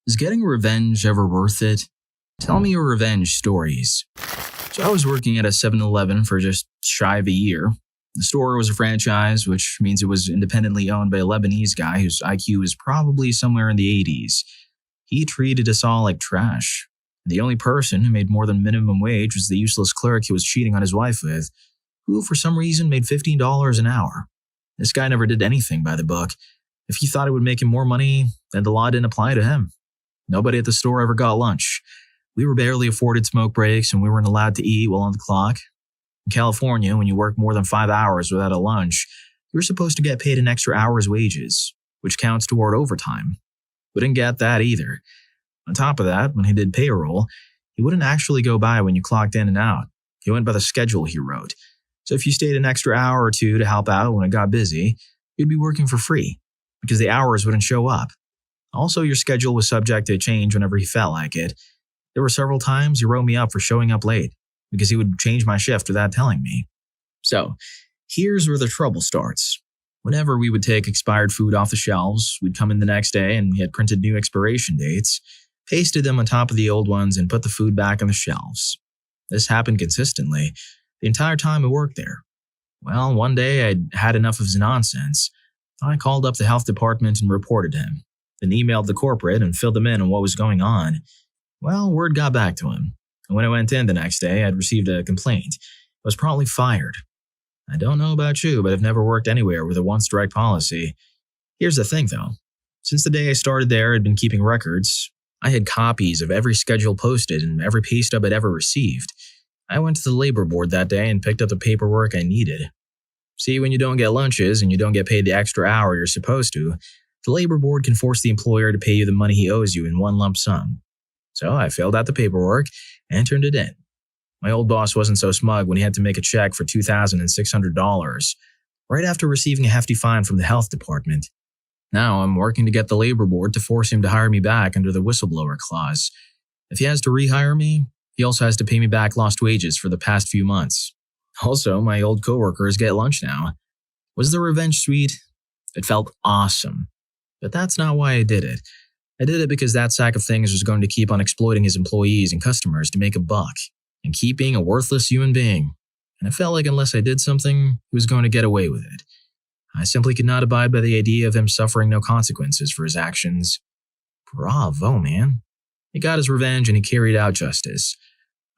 Is getting revenge ever worth it? Tell me your revenge stories. So I was working at a 7-Eleven for just shy of a year. The store was a franchise, which means it was independently owned by a Lebanese guy whose IQ is probably somewhere in the 80s. He treated us all like trash. The only person who made more than minimum wage was the useless clerk he was cheating on his wife with, who for some reason made $15 an hour. This guy never did anything by the book. If he thought it would make him more money, then the law didn't apply to him. Nobody at the store ever got lunch. We were barely afforded smoke breaks and we weren't allowed to eat while on the clock. In California, when you work more than 5 hours without a lunch, you're supposed to get paid an extra hour's wages, which counts toward overtime. We didn't get that either. On top of that, when he did payroll, he wouldn't actually go by when you clocked in and out. He went by the schedule he wrote. So if you stayed an extra hour or two to help out when it got busy, you'd be working for free, because the hours wouldn't show up. Also, your schedule was subject to change whenever he felt like it. There were several times he wrote me up for showing up late, because he would change my shift without telling me. So, here's where the trouble starts. Whenever we would take expired food off the shelves, we'd come in the next day and he had printed new expiration dates, pasted them on top of the old ones, and put the food back on the shelves. This happened consistently, the entire time I worked there. Well, one day I'd had enough of his nonsense. I called up the health department and reported him, then emailed the corporate and filled them in on what was going on. Well, word got back to him, and when I went in the next day, I'd received a complaint. I was promptly fired. I don't know about you, but I've never worked anywhere with a once-strike policy. Here's the thing, though. Since the day I started there, I'd been keeping records. I had copies of every schedule posted and every pay stub I'd ever received. I went to the labor board that day and picked up the paperwork I needed. See, when you don't get lunches and you don't get paid the extra hour you're supposed to, the labor board can force the employer to pay you the money he owes you in one lump sum. So I filled out the paperwork and turned it in. My old boss wasn't so smug when he had to make a check for $2,600, right after receiving a hefty fine from the health department. Now I'm working to get the labor board to force him to hire me back under the whistleblower clause. If he has to rehire me, he also has to pay me back lost wages for the past few months. Also, my old coworkers get lunch now. Was the revenge sweet? It felt awesome. But that's not why I did it. I did it because that sack of things was going to keep on exploiting his employees and customers to make a buck, and keep being a worthless human being. And it felt like unless I did something, he was going to get away with it. I simply could not abide by the idea of him suffering no consequences for his actions. Bravo, man. He got his revenge and he carried out justice.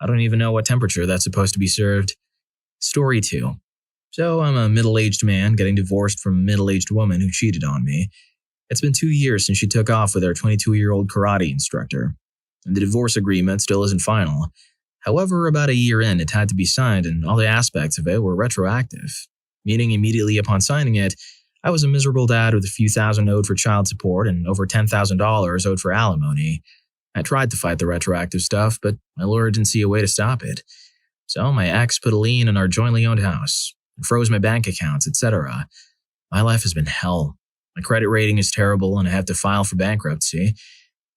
I don't even know what temperature that's supposed to be served. Story 2. So I'm a middle-aged man getting divorced from a middle-aged woman who cheated on me. It's been 2 years since she took off with her 22-year-old karate instructor, and the divorce agreement still isn't final. However, about a year in, it had to be signed and all the aspects of it were retroactive, meaning immediately upon signing it, I was a miserable dad with a few thousand owed for child support and over $10,000 owed for alimony. I tried to fight the retroactive stuff, but my lawyer didn't see a way to stop it. So my ex put a lien on our jointly owned house, and froze my bank accounts, etc. My life has been hell. My credit rating is terrible and I have to file for bankruptcy.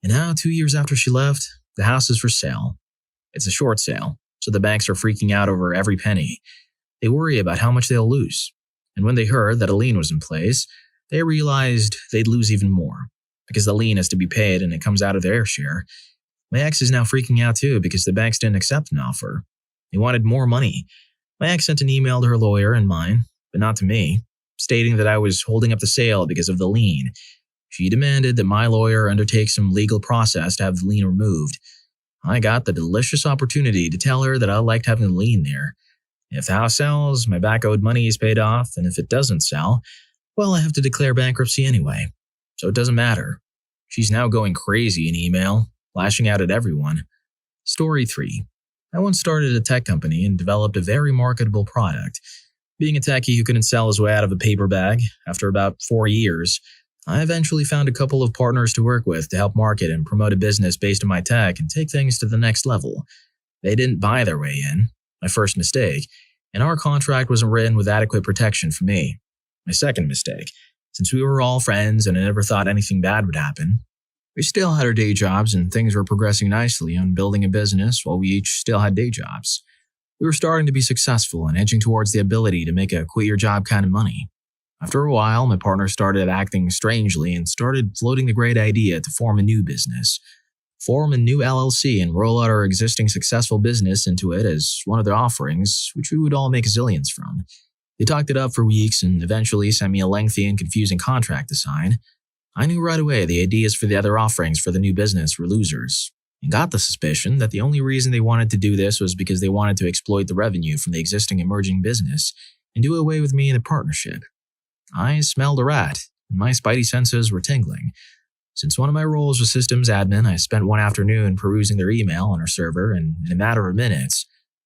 And now, 2 years after she left, the house is for sale. It's a short sale, so the banks are freaking out over every penny. They worry about how much they'll lose. And when they heard that a lien was in place, they realized they'd lose even more, because the lien has to be paid and it comes out of their share. My ex is now freaking out too because the banks didn't accept an offer. They wanted more money. My ex sent an email to her lawyer and mine, but not to me, stating that I was holding up the sale because of the lien. She demanded that my lawyer undertake some legal process to have the lien removed. I got the delicious opportunity to tell her that I liked having the lien there. If the house sells, my back-owed money is paid off, and if it doesn't sell, well, I have to declare bankruptcy anyway. So it doesn't matter. She's now going crazy in email, lashing out at everyone. Story 3. I once started a tech company and developed a very marketable product. Being a techie who couldn't sell his way out of a paper bag, after about 4 years, I eventually found a couple of partners to work with to help market and promote a business based on my tech and take things to the next level. They didn't buy their way in, my first mistake, and our contract wasn't written with adequate protection for me. My second mistake, since we were all friends and I never thought anything bad would happen. We still had our day jobs and things were progressing nicely on building a business while we each still had day jobs. We were starting to be successful and edging towards the ability to make a quit-your-job kind of money. After a while, my partner started acting strangely and started floating the great idea to form a new business. Form a new LLC and roll out our existing successful business into it as one of the offerings, which we would all make zillions from. They talked it up for weeks and eventually sent me a lengthy and confusing contract to sign. I knew right away the ideas for the other offerings for the new business were losers, and got the suspicion that the only reason they wanted to do this was because they wanted to exploit the revenue from the existing emerging business and do away with me in the partnership. I smelled a rat, and my spidey senses were tingling. Since one of my roles was systems admin, I spent one afternoon perusing their email on our server, and in a matter of minutes,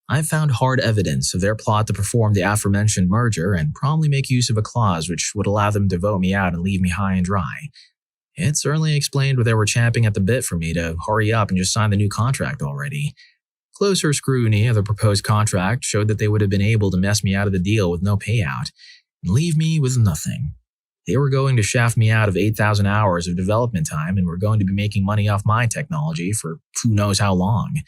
I found hard evidence of their plot to perform the aforementioned merger and promptly make use of a clause which would allow them to vote me out and leave me high and dry. It certainly explained why they were champing at the bit for me to hurry up and just sign the new contract already. Closer scrutiny of the proposed contract showed that they would have been able to mess me out of the deal with no payout and leave me with nothing. They were going to shaft me out of 8,000 hours of development time and were going to be making money off my technology for who knows how long.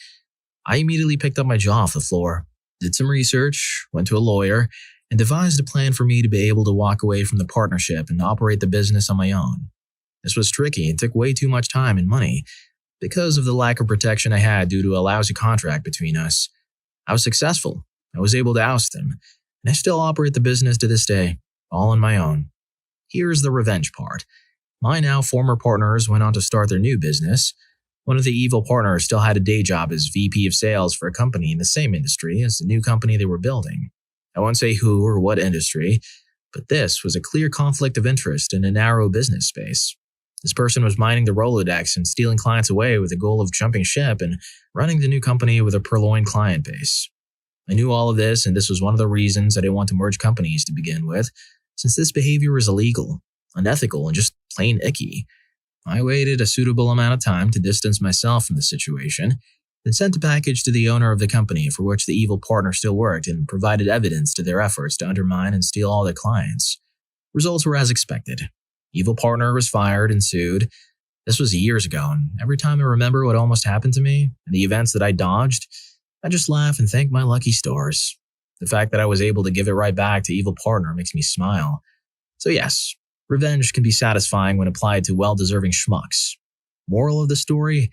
I immediately picked up my jaw off the floor, did some research, went to a lawyer, and devised a plan for me to be able to walk away from the partnership and operate the business on my own. This was tricky and took way too much time and money because of the lack of protection I had due to a lousy contract between us. I was successful. I was able to oust them, and I still operate the business to this day, all on my own. Here's the revenge part. My now former partners went on to start their new business. One of the evil partners still had a day job as VP of sales for a company in the same industry as the new company they were building. I won't say who or what industry, but this was a clear conflict of interest in a narrow business space. This person was mining the Rolodex and stealing clients away with the goal of jumping ship and running the new company with a purloined client base. I knew all of this, and this was one of the reasons I didn't want to merge companies to begin with, since this behavior was illegal, unethical, and just plain icky. I waited a suitable amount of time to distance myself from the situation, then sent a package to the owner of the company for which the evil partner still worked and provided evidence to their efforts to undermine and steal all their clients. Results were as expected. Evil partner was fired and sued. This was years ago, and every time I remember what almost happened to me and the events that I dodged, I just laugh and thank my lucky stars. The fact that I was able to give it right back to evil partner makes me smile. So yes, revenge can be satisfying when applied to well-deserving schmucks. Moral of the story,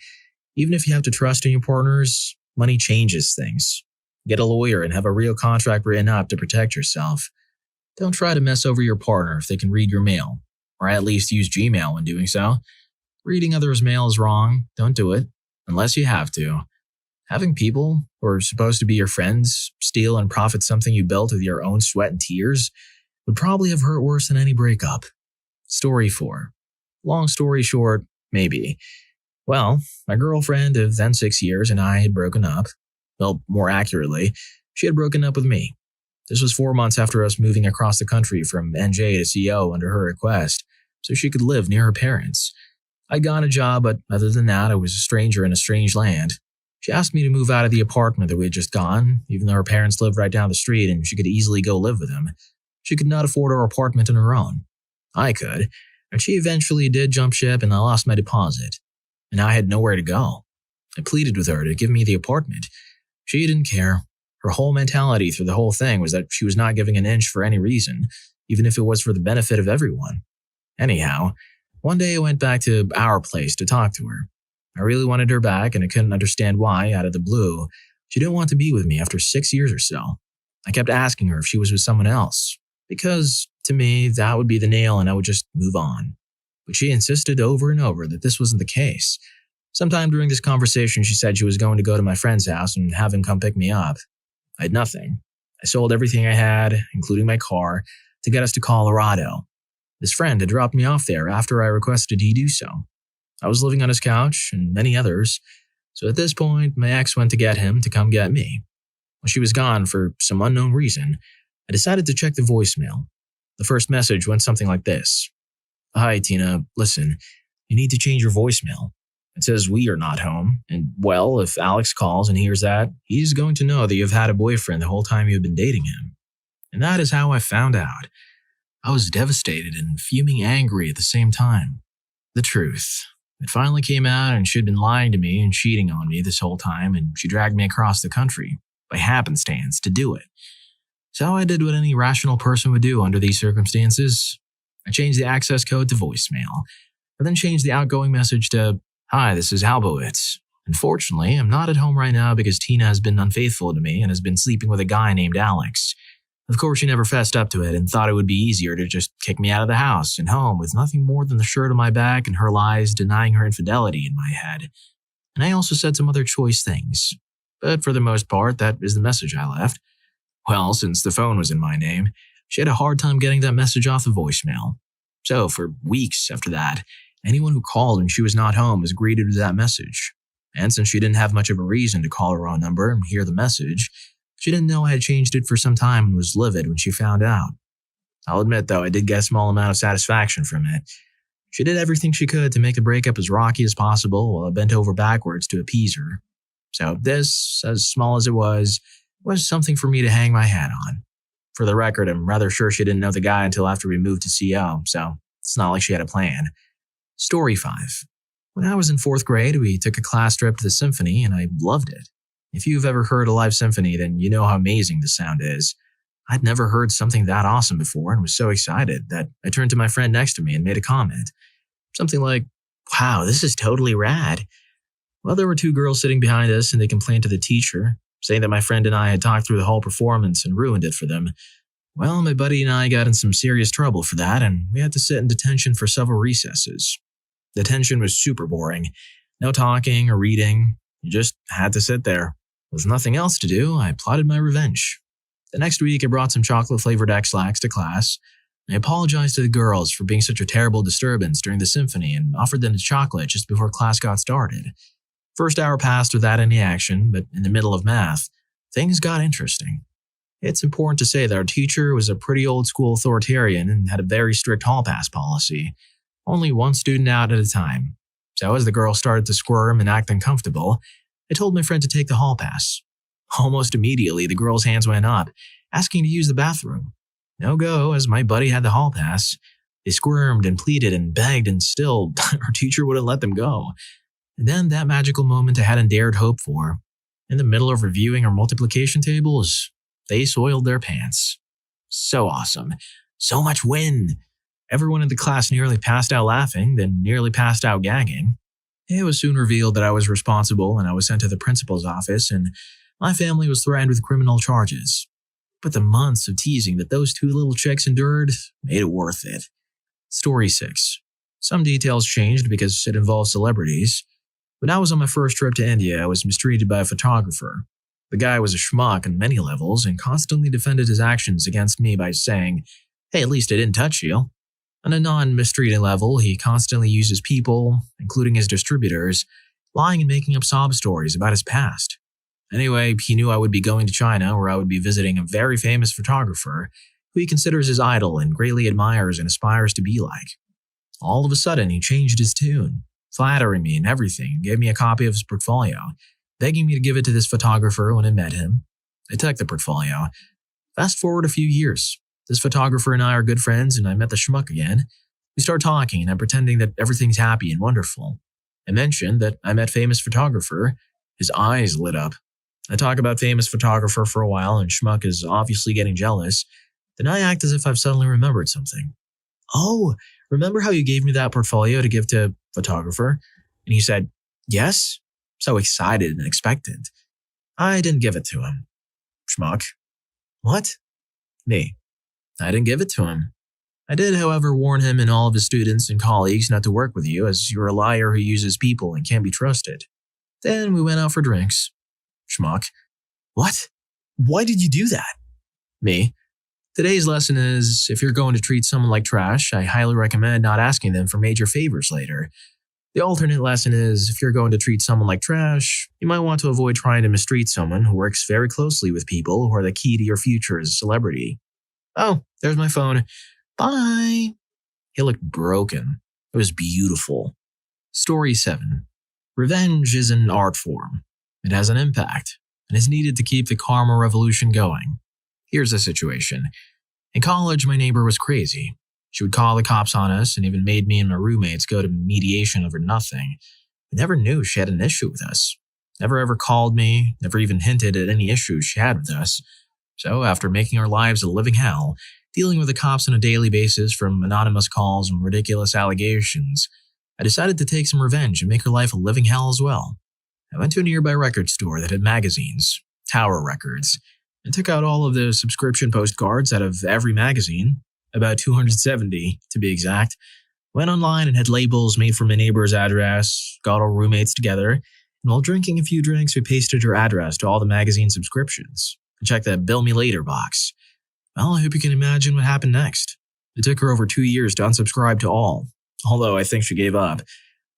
even if you have to trust in your partners, money changes things. Get a lawyer and have a real contract written up to protect yourself. Don't try to mess over your partner if they can read your mail, or at least use Gmail when doing so. Reading others' mail is wrong. Don't do it, unless you have to. Having people, who are supposed to be your friends, steal and profit something you built with your own sweat and tears would probably have hurt worse than any breakup. Story 4. Long story short, maybe. Well, my girlfriend of then 6 years and I had broken up. Well, more accurately, she had broken up with me. This was 4 months after us moving across the country from NJ to CO under her request, so she could live near her parents. I'd gotten a job, but other than that, I was a stranger in a strange land. She asked me to move out of the apartment that we had just gone, even though her parents lived right down the street and she could easily go live with them. She could not afford our apartment on her own. I could, and she eventually did jump ship and I lost my deposit. And I had nowhere to go. I pleaded with her to give me the apartment. She didn't care. Her whole mentality through the whole thing was that she was not giving an inch for any reason, even if it was for the benefit of everyone. Anyhow, one day I went back to our place to talk to her. I really wanted her back and I couldn't understand why, out of the blue, she didn't want to be with me after 6 years or so. I kept asking her if she was with someone else, because to me, that would be the nail and I would just move on. But she insisted over and over that this wasn't the case. Sometime during this conversation, she said she was going to go to my friend's house and have him come pick me up. I had nothing. I sold everything I had, including my car, to get us to Colorado. This friend had dropped me off there after I requested he do so. I was living on his couch and many others, so at this point, my ex went to get him to come get me. When she was gone for some unknown reason, I decided to check the voicemail. The first message went something like this. Hi, Tina. Listen, you need to change your voicemail. It says we are not home, and well, if Alex calls and hears that, he's going to know that you've had a boyfriend the whole time you've been dating him. And that is how I found out. I was devastated and fuming angry at the same time. The truth. It finally came out and she'd been lying to me and cheating on me this whole time, and she dragged me across the country, by happenstance, to do it. So I did what any rational person would do under these circumstances. I changed the access code to voicemail, and then changed the outgoing message to, "Hi, this is Albowitz. Unfortunately, I'm not at home right now because Tina has been unfaithful to me and has been sleeping with a guy named Alex. Of course, she never fessed up to it and thought it would be easier to just kick me out of the house and home with nothing more than the shirt on my back and her lies denying her infidelity in my head. And I also said some other choice things. But for the most part, that is the message I left. Well, since the phone was in my name, she had a hard time getting that message off the voicemail. So for weeks after that, anyone who called when she was not home was greeted with that message. And since she didn't have much of a reason to call her own number and hear the message, she didn't know I had changed it for some time and was livid when she found out. I'll admit, though, I did get a small amount of satisfaction from it. She did everything she could to make the breakup as rocky as possible while I bent over backwards to appease her. So this, as small as it was something for me to hang my hat on. For the record, I'm rather sure she didn't know the guy until after we moved to CO, so it's not like she had a plan. Story 5. When I was in 4th grade, we took a class trip to the symphony and I loved it. If you've ever heard a live symphony, then you know how amazing the sound is. I'd never heard something that awesome before and was so excited that I turned to my friend next to me and made a comment. Something like, "Wow, this is totally rad." Well, there were 2 girls sitting behind us and they complained to the teacher, saying that my friend and I had talked through the whole performance and ruined it for them. Well, my buddy and I got in some serious trouble for that and we had to sit in detention for several recesses. Detention was super boring. No talking or reading. You just had to sit there. With nothing else to do, I plotted my revenge. The next week, I brought some chocolate-flavored X-Lax to class. I apologized to the girls for being such a terrible disturbance during the symphony and offered them the chocolate just before class got started. First hour passed without any action, but in the middle of math, things got interesting. It's important to say that our teacher was a pretty old-school authoritarian and had a very strict hall pass policy. Only one student out at a time. So as the girl started to squirm and act uncomfortable, I told my friend to take the hall pass. Almost immediately, the girl's hands went up, asking to use the bathroom. No go, as my buddy had the hall pass. They squirmed and pleaded and begged, and still, our teacher wouldn't let them go. And then that magical moment I hadn't dared hope for. In the middle of reviewing our multiplication tables, they soiled their pants. So awesome. So much win. Everyone in the class nearly passed out laughing, then nearly passed out gagging. It was soon revealed that I was responsible and I was sent to the principal's office and my family was threatened with criminal charges. But the months of teasing that those 2 little chicks endured made it worth it. Story 6. Some details changed because it involved celebrities. When I was on my first trip to India, I was mistreated by a photographer. The guy was a schmuck on many levels and constantly defended his actions against me by saying, "Hey, at least I didn't touch you." On a non-mistreating level, he constantly uses people, including his distributors, lying and making up sob stories about his past. Anyway, he knew I would be going to China where I would be visiting a very famous photographer who he considers his idol and greatly admires and aspires to be like. All of a sudden, he changed his tune, flattering me and everything, and gave me a copy of his portfolio, begging me to give it to this photographer when I met him. I took the portfolio. Fast forward a few years. This photographer and I are good friends and I met the schmuck again. We start talking and I'm pretending that everything's happy and wonderful. I mentioned that I met famous photographer. His eyes lit up. I talk about famous photographer for a while and schmuck is obviously getting jealous. Then I act as if I've suddenly remembered something. "Oh, remember how you gave me that portfolio to give to photographer?" And he said, "Yes?" So excited and expectant. I didn't give it to him. Schmuck. What? Me. I didn't give it to him. I did, however, warn him and all of his students and colleagues not to work with you as you're a liar who uses people and can't be trusted. Then we went out for drinks. Schmuck. What? Why did you do that? Me. Today's lesson is, if you're going to treat someone like trash, I highly recommend not asking them for major favors later. The alternate lesson is, if you're going to treat someone like trash, you might want to avoid trying to mistreat someone who works very closely with people who are the key to your future as a celebrity. Oh, there's my phone. Bye. He looked broken. It was beautiful. Story 7. Revenge is an art form. It has an impact and is needed to keep the karma revolution going. Here's the situation. In college, my neighbor was crazy. She would call the cops on us and even made me and my roommates go to mediation over nothing. I never knew she had an issue with us. Never ever called me, never even hinted at any issues she had with us. So, after making our lives a living hell, dealing with the cops on a daily basis from anonymous calls and ridiculous allegations, I decided to take some revenge and make her life a living hell as well. I went to a nearby record store that had magazines, Tower Records, and took out all of the subscription postcards out of every magazine, about 270 to be exact, went online and had labels made from my neighbor's address, got our roommates together, and while drinking a few drinks, we pasted her address to all the magazine subscriptions and checked that bill me later box. Well, I hope you can imagine what happened next. It took her over 2 years to unsubscribe to all, although I think she gave up.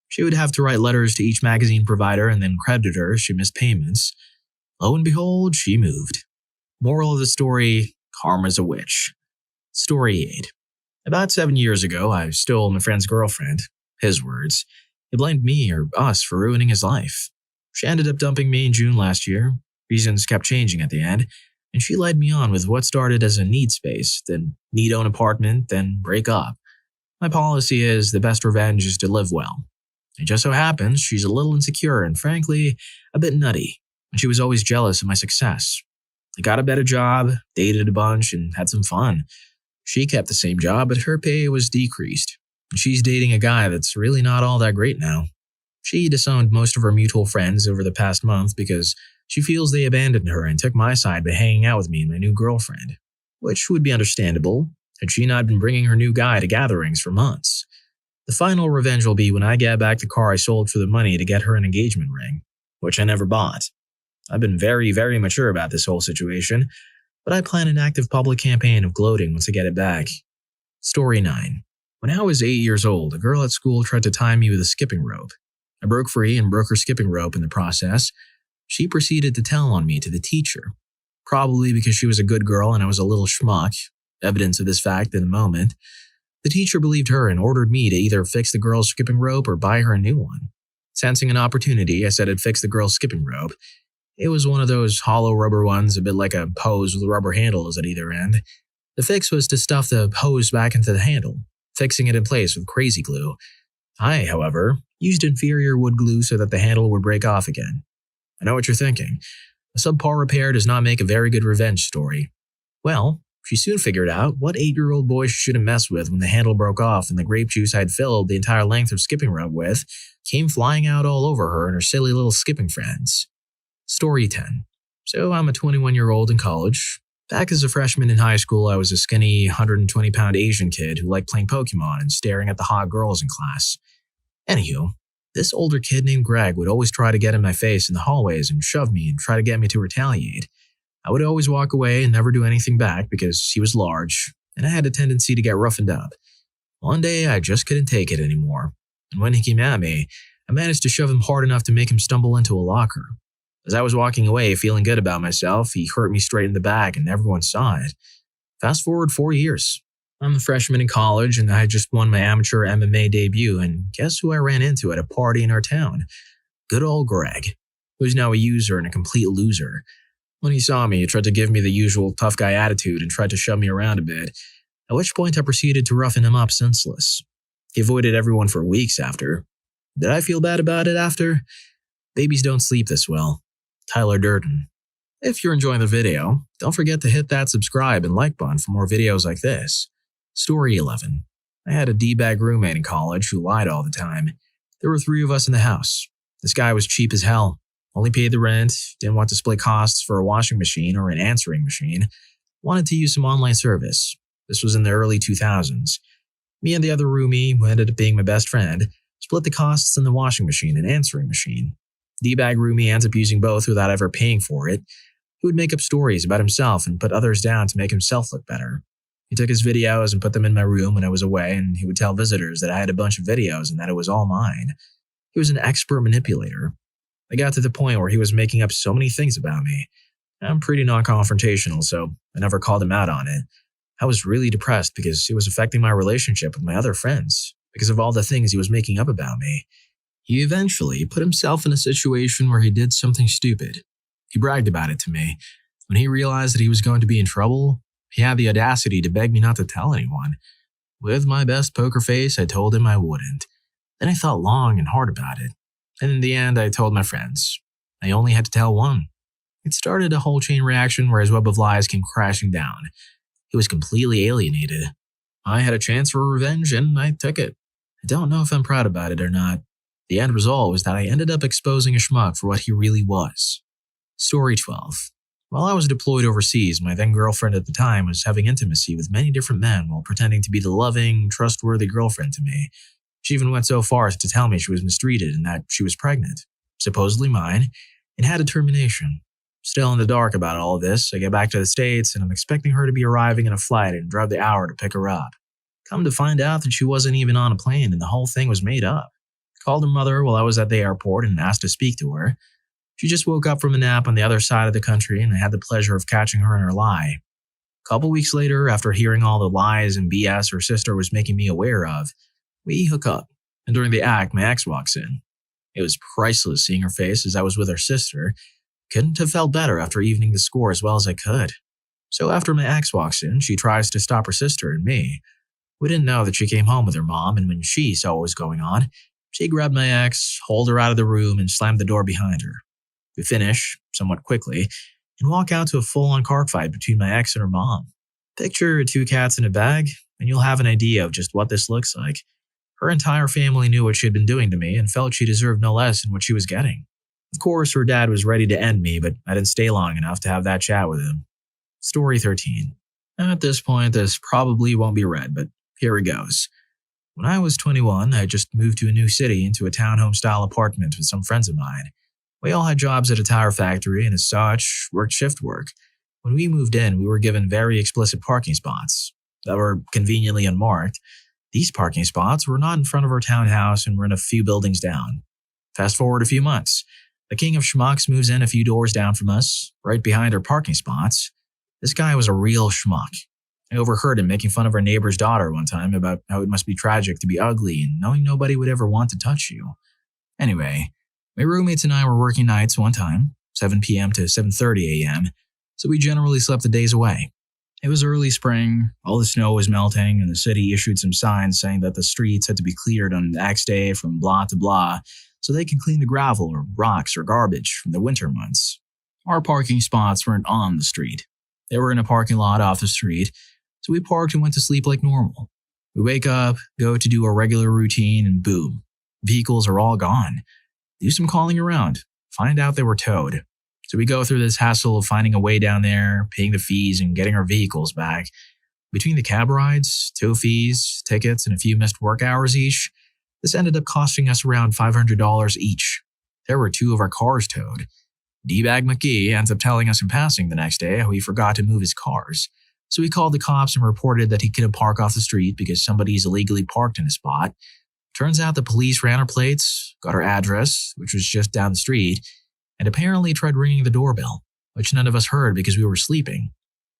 She would have to write letters to each magazine provider and then credit her if she missed payments. Lo and behold, she moved. Moral of the story, karma's a witch. Story 8. About 7 years ago, I stole my friend's girlfriend. His words. He blamed me or us for ruining his life. She ended up dumping me in June last year. Reasons kept changing at the end, and she led me on with what started as a need space, then need own apartment, then break up. My policy is the best revenge is to live well. It just so happens she's a little insecure and frankly, a bit nutty, and she was always jealous of my success. I got a better job, dated a bunch, and had some fun. She kept the same job, but her pay was decreased. She's dating a guy that's really not all that great now. She disowned most of her mutual friends over the past month because she feels they abandoned her and took my side by hanging out with me and my new girlfriend, which would be understandable had she not been bringing her new guy to gatherings for months. The final revenge will be when I get back the car I sold for the money to get her an engagement ring, which I never bought. I've been very, very mature about this whole situation, but I plan an active public campaign of gloating once I get it back. Story 9. When I was 8 years old, a girl at school tried to tie me with a skipping rope. I broke free and broke her skipping rope in the process. She proceeded to tell on me to the teacher, probably because she was a good girl and I was a little schmuck, evidence of this fact in a moment. The teacher believed her and ordered me to either fix the girl's skipping rope or buy her a new one. Sensing an opportunity, I said I'd fix the girl's skipping rope. It was one of those hollow rubber ones, a bit like a hose with rubber handles at either end. The fix was to stuff the hose back into the handle, fixing it in place with crazy glue. I, however, used inferior wood glue so that the handle would break off again. I know what you're thinking. A subpar repair does not make a very good revenge story. Well, she soon figured out what 8-year-old boy she shouldn't mess with when the handle broke off and the grape juice I had filled the entire length of skipping rope with came flying out all over her and her silly little skipping friends. Story 10. So I'm a 21-year-old in college. Back as a freshman in high school, I was a skinny, 120-pound Asian kid who liked playing Pokemon and staring at the hot girls in class. Anywho, this older kid named Greg would always try to get in my face in the hallways and shove me and try to get me to retaliate. I would always walk away and never do anything back because he was large, and I had a tendency to get roughened up. One day, I just couldn't take it anymore, and when he came at me, I managed to shove him hard enough to make him stumble into a locker. As I was walking away, feeling good about myself, he hurt me straight in the back and everyone saw it. Fast forward 4 years. I'm a freshman in college and I had just won my amateur MMA debut, and guess who I ran into at a party in our town? Good old Greg, who's now a user and a complete loser. When he saw me, he tried to give me the usual tough guy attitude and tried to shove me around a bit, at which point I proceeded to roughen him up senseless. He avoided everyone for weeks after. Did I feel bad about it after? Babies don't sleep this well. Tyler Durden. If you're enjoying the video, don't forget to hit that subscribe and like button for more videos like this. Story 11. I had a D-bag roommate in college who lied all the time. There were 3 of us in the house. This guy was cheap as hell. Only paid the rent, didn't want to split costs for a washing machine or an answering machine, wanted to use some online service. This was in the early 2000s. Me and the other roomie, who ended up being my best friend, split the costs in the washing machine and answering machine. D-bag roomie ends up using both without ever paying for it. He would make up stories about himself and put others down to make himself look better. He took his videos and put them in my room when I was away, and he would tell visitors that I had a bunch of videos and that it was all mine. He was an expert manipulator. I got to the point where he was making up so many things about me. I'm pretty non-confrontational, so I never called him out on it. I was really depressed because it was affecting my relationship with my other friends because of all the things he was making up about me. He eventually put himself in a situation where he did something stupid. He bragged about it to me. When he realized that he was going to be in trouble, he had the audacity to beg me not to tell anyone. With my best poker face, I told him I wouldn't. Then I thought long and hard about it. And in the end, I told my friends. I only had to tell one. It started a whole chain reaction where his web of lies came crashing down. He was completely alienated. I had a chance for revenge and I took it. I don't know if I'm proud about it or not. The end result was that I ended up exposing a schmuck for what he really was. Story 12. While I was deployed overseas, my then-girlfriend at the time was having intimacy with many different men while pretending to be the loving, trustworthy girlfriend to me. She even went so far as to tell me she was mistreated and that she was pregnant, supposedly mine, and had a termination. Still in the dark about all of this, I get back to the States and I'm expecting her to be arriving in a flight and drive the hour to pick her up. Come to find out that she wasn't even on a plane and the whole thing was made up. Called her mother while I was at the airport and asked to speak to her. She just woke up from a nap on the other side of the country and I had the pleasure of catching her in her lie. A couple weeks later, after hearing all the lies and BS her sister was making me aware of, we hook up, and during the act, my ex walks in. It was priceless seeing her face as I was with her sister. Couldn't have felt better after evening the score as well as I could. So after my ex walks in, she tries to stop her sister and me. We didn't know that she came home with her mom, and when she saw what was going on, she grabbed my ex, hauled her out of the room, and slammed the door behind her. We finish, somewhat quickly, and walk out to a full-on cockfight between my ex and her mom. Picture 2 cats in a bag, and you'll have an idea of just what this looks like. Her entire family knew what she had been doing to me and felt she deserved no less than what she was getting. Of course, her dad was ready to end me, but I didn't stay long enough to have that chat with him. Story 13. At this point, this probably won't be read, but here it goes. When I was 21, I had just moved to a new city into a townhome-style apartment with some friends of mine. We all had jobs at a tire factory and as such, worked shift work. When we moved in, we were given very explicit parking spots that were conveniently unmarked. These parking spots were not in front of our townhouse and were in a few buildings down. Fast forward a few months. The king of schmucks moves in a few doors down from us, right behind our parking spots. This guy was a real schmuck. I overheard him making fun of our neighbor's daughter one time about how it must be tragic to be ugly and knowing nobody would ever want to touch you. Anyway, my roommates and I were working nights one time, 7 p.m. to 7:30 a.m., so we generally slept the days away. It was early spring, all the snow was melting, and the city issued some signs saying that the streets had to be cleared on X day from blah to blah, so they could clean the gravel or rocks or garbage from the winter months. Our parking spots weren't on the street. They were in a parking lot off the street, so we parked and went to sleep like normal. We wake up, go to do our regular routine, and boom, vehicles are all gone. Do some calling around, find out they were towed. So we go through this hassle of finding a way down there, paying the fees, and getting our vehicles back. Between the cab rides, tow fees, tickets, and a few missed work hours each, this ended up costing us around $500 each. There were 2 of our cars towed. D-Bag McGee ends up telling us in passing the next day how he forgot to move his cars. So we called the cops and reported that he couldn't park off the street because somebody's illegally parked in a spot. Turns out the police ran our plates, got our address, which was just down the street, and apparently tried ringing the doorbell, which none of us heard because we were sleeping.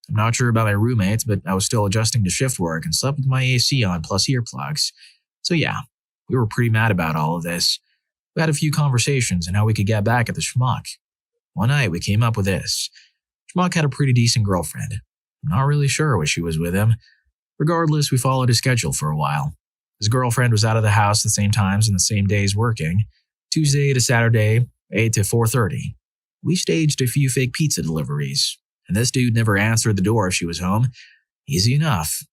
I'm not sure about my roommates, but I was still adjusting to shift work and slept with my AC on plus earplugs. So yeah, we were pretty mad about all of this. We had a few conversations on how we could get back at the schmuck. One night we came up with this. Schmuck had a pretty decent girlfriend. I'm not really sure why she was with him. Regardless, we followed his schedule for a while. His girlfriend was out of the house the same times and the same days working, Tuesday to Saturday, 8 to 4:30. We staged a few fake pizza deliveries, and this dude never answered the door if she was home. Easy enough.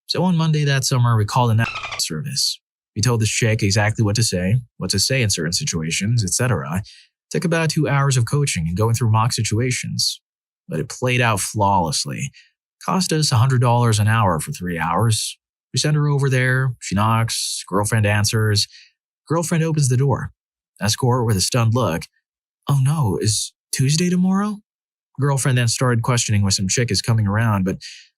So on Monday that summer, we called an service. We told this chick exactly what to say in certain situations, etc. Took about 2 hours of coaching and going through mock situations, but it played out flawlessly. Cost us $100 an hour for 3 hours. We send her over there, she knocks, girlfriend answers. Girlfriend opens the door. Escort with a stunned look. Oh no, is Tuesday tomorrow? Girlfriend then started questioning why some chick is coming around, but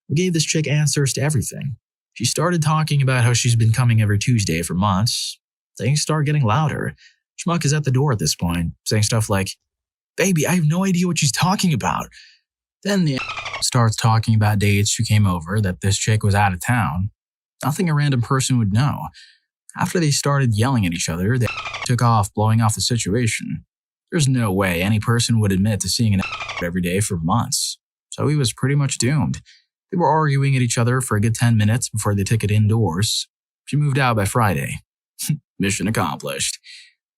we gave this chick answers to everything. She started talking about how she's been coming every Tuesday for months. Things start getting louder. Schmuck is at the door at this point, saying stuff like, "Baby, I have no idea what she's talking about." Then the starts talking about dates she came over, that this chick was out of town. Nothing a random person would know. After they started yelling at each other, they took off, blowing off the situation. There's no way any person would admit to seeing an every day for months, so he was pretty much doomed. They were arguing at each other for a good 10 minutes before they took it indoors. She moved out by Friday. Mission accomplished.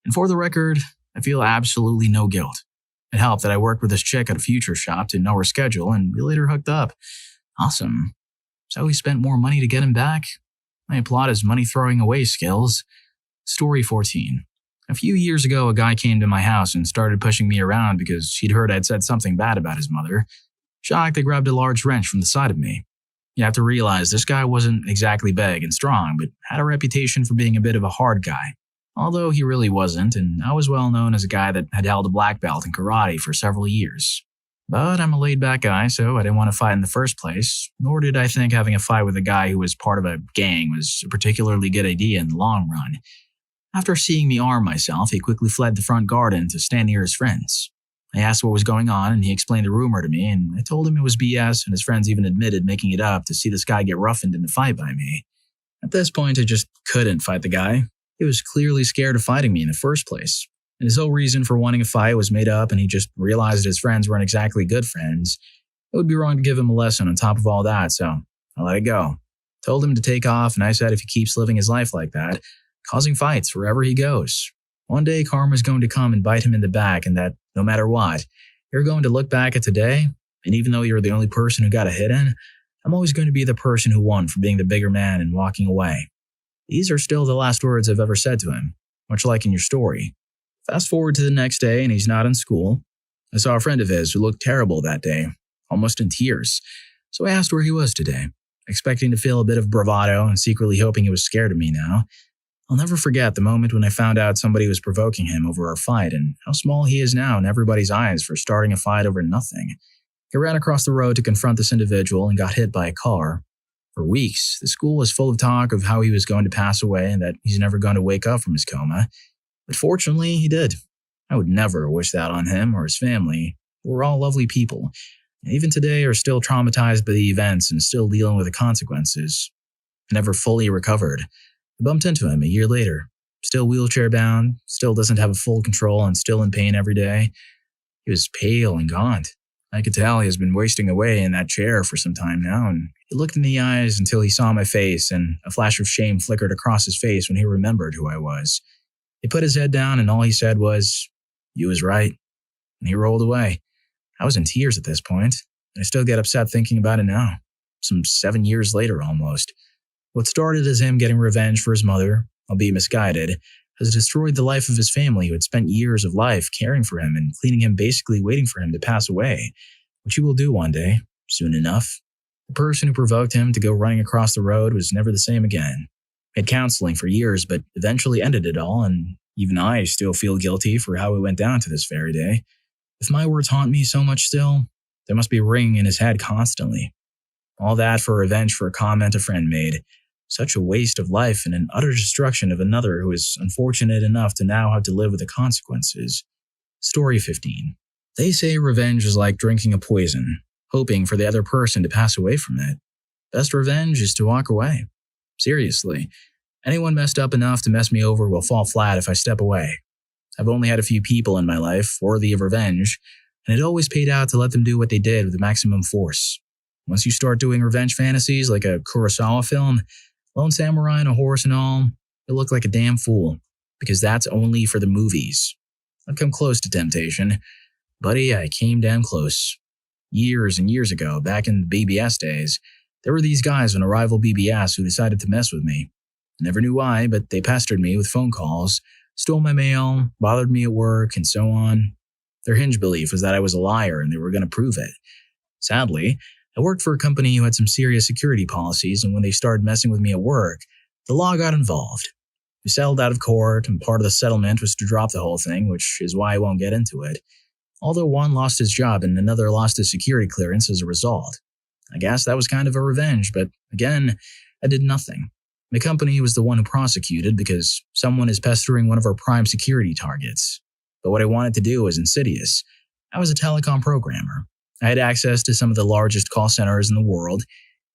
And for the record, I feel absolutely no guilt. It helped that I worked with this chick at a future shop to know her schedule, and we later hooked up. Awesome. So we spent more money to get him back? I applaud his money-throwing away skills. Story 14. A few years ago, a guy came to my house and started pushing me around because he'd heard I'd said something bad about his mother. Shocked, I grabbed a large wrench from the side of me. You have to realize this guy wasn't exactly big and strong, but had a reputation for being a bit of a hard guy. Although he really wasn't, and I was well known as a guy that had held a black belt in karate for several years. But I'm a laid-back guy, so I didn't want to fight in the first place, nor did I think having a fight with a guy who was part of a gang was a particularly good idea in the long run. After seeing me arm myself, he quickly fled the front garden to stand near his friends. I asked what was going on, and he explained the rumor to me, and I told him it was BS, and his friends even admitted making it up to see this guy get roughened in a fight by me. At this point, I just couldn't fight the guy. He was clearly scared of fighting me in the first place. And his whole reason for wanting a fight was made up, and he just realized his friends weren't exactly good friends. It would be wrong to give him a lesson on top of all that, so I let it go. Told him to take off, and I said if he keeps living his life like that, causing fights wherever he goes, one day karma's going to come and bite him in the back, and that no matter what, you're going to look back at today, and even though you're the only person who got a hit in, I'm always going to be the person who won for being the bigger man and walking away. These are still the last words I've ever said to him, much like in your story. Fast forward to the next day, and he's not in school. I saw a friend of his who looked terrible that day, almost in tears, so I asked where he was today, expecting to feel a bit of bravado and secretly hoping he was scared of me now. I'll never forget the moment when I found out somebody was provoking him over our fight and how small he is now in everybody's eyes for starting a fight over nothing. He ran across the road to confront this individual and got hit by a car. For weeks, the school was full of talk of how he was going to pass away and that he's never going to wake up from his coma. But fortunately, he did. I would never wish that on him or his family. We're all lovely people, and even today are still traumatized by the events and still dealing with the consequences. Never fully recovered. I bumped into him a year later, still wheelchair-bound, still doesn't have a full control and still in pain every day. He was pale and gaunt. I could tell he has been wasting away in that chair for some time now, and he looked in the eyes until he saw my face, and a flash of shame flickered across his face when he remembered who I was. He put his head down, and all he said was, "You was right," and he rolled away. I was in tears at this point, and I still get upset thinking about it now, some 7 years later almost. What started as him getting revenge for his mother, albeit misguided, has destroyed the life of his family who had spent years of life caring for him and cleaning him, basically waiting for him to pass away, which he will do one day, soon enough. The person who provoked him to go running across the road was never the same again. Had counseling for years, but eventually ended it all, and even I still feel guilty for how it went down to this very day. If my words haunt me so much still, there must be a ring in his head constantly. All that for revenge for a comment a friend made. Such a waste of life and an utter destruction of another who is unfortunate enough to now have to live with the consequences. Story 15. They say revenge is like drinking a poison, hoping for the other person to pass away from it. Best revenge is to walk away. Seriously, anyone messed up enough to mess me over will fall flat if I step away. I've only had a few people in my life worthy of revenge, and it always paid out to let them do what they did with the maximum force. Once you start doing revenge fantasies like a Kurosawa film, Lone Samurai on a horse and all, you'll look like a damn fool, because that's only for the movies. I've come close to temptation. Buddy, I came damn close. Years and years ago, back in the BBS days, there were these guys on a rival BBS who decided to mess with me. I never knew why, but they pestered me with phone calls, stole my mail, bothered me at work, and so on. Their hinge belief was that I was a liar and they were going to prove it. Sadly, I worked for a company who had some serious security policies, and when they started messing with me at work, the law got involved. We settled out of court, and part of the settlement was to drop the whole thing, which is why I won't get into it. Although one lost his job and another lost his security clearance as a result. I guess that was kind of a revenge, but again, I did nothing. The company was the one who prosecuted because someone is pestering one of our prime security targets. But what I wanted to do was insidious. I was a telecom programmer. I had access to some of the largest call centers in the world.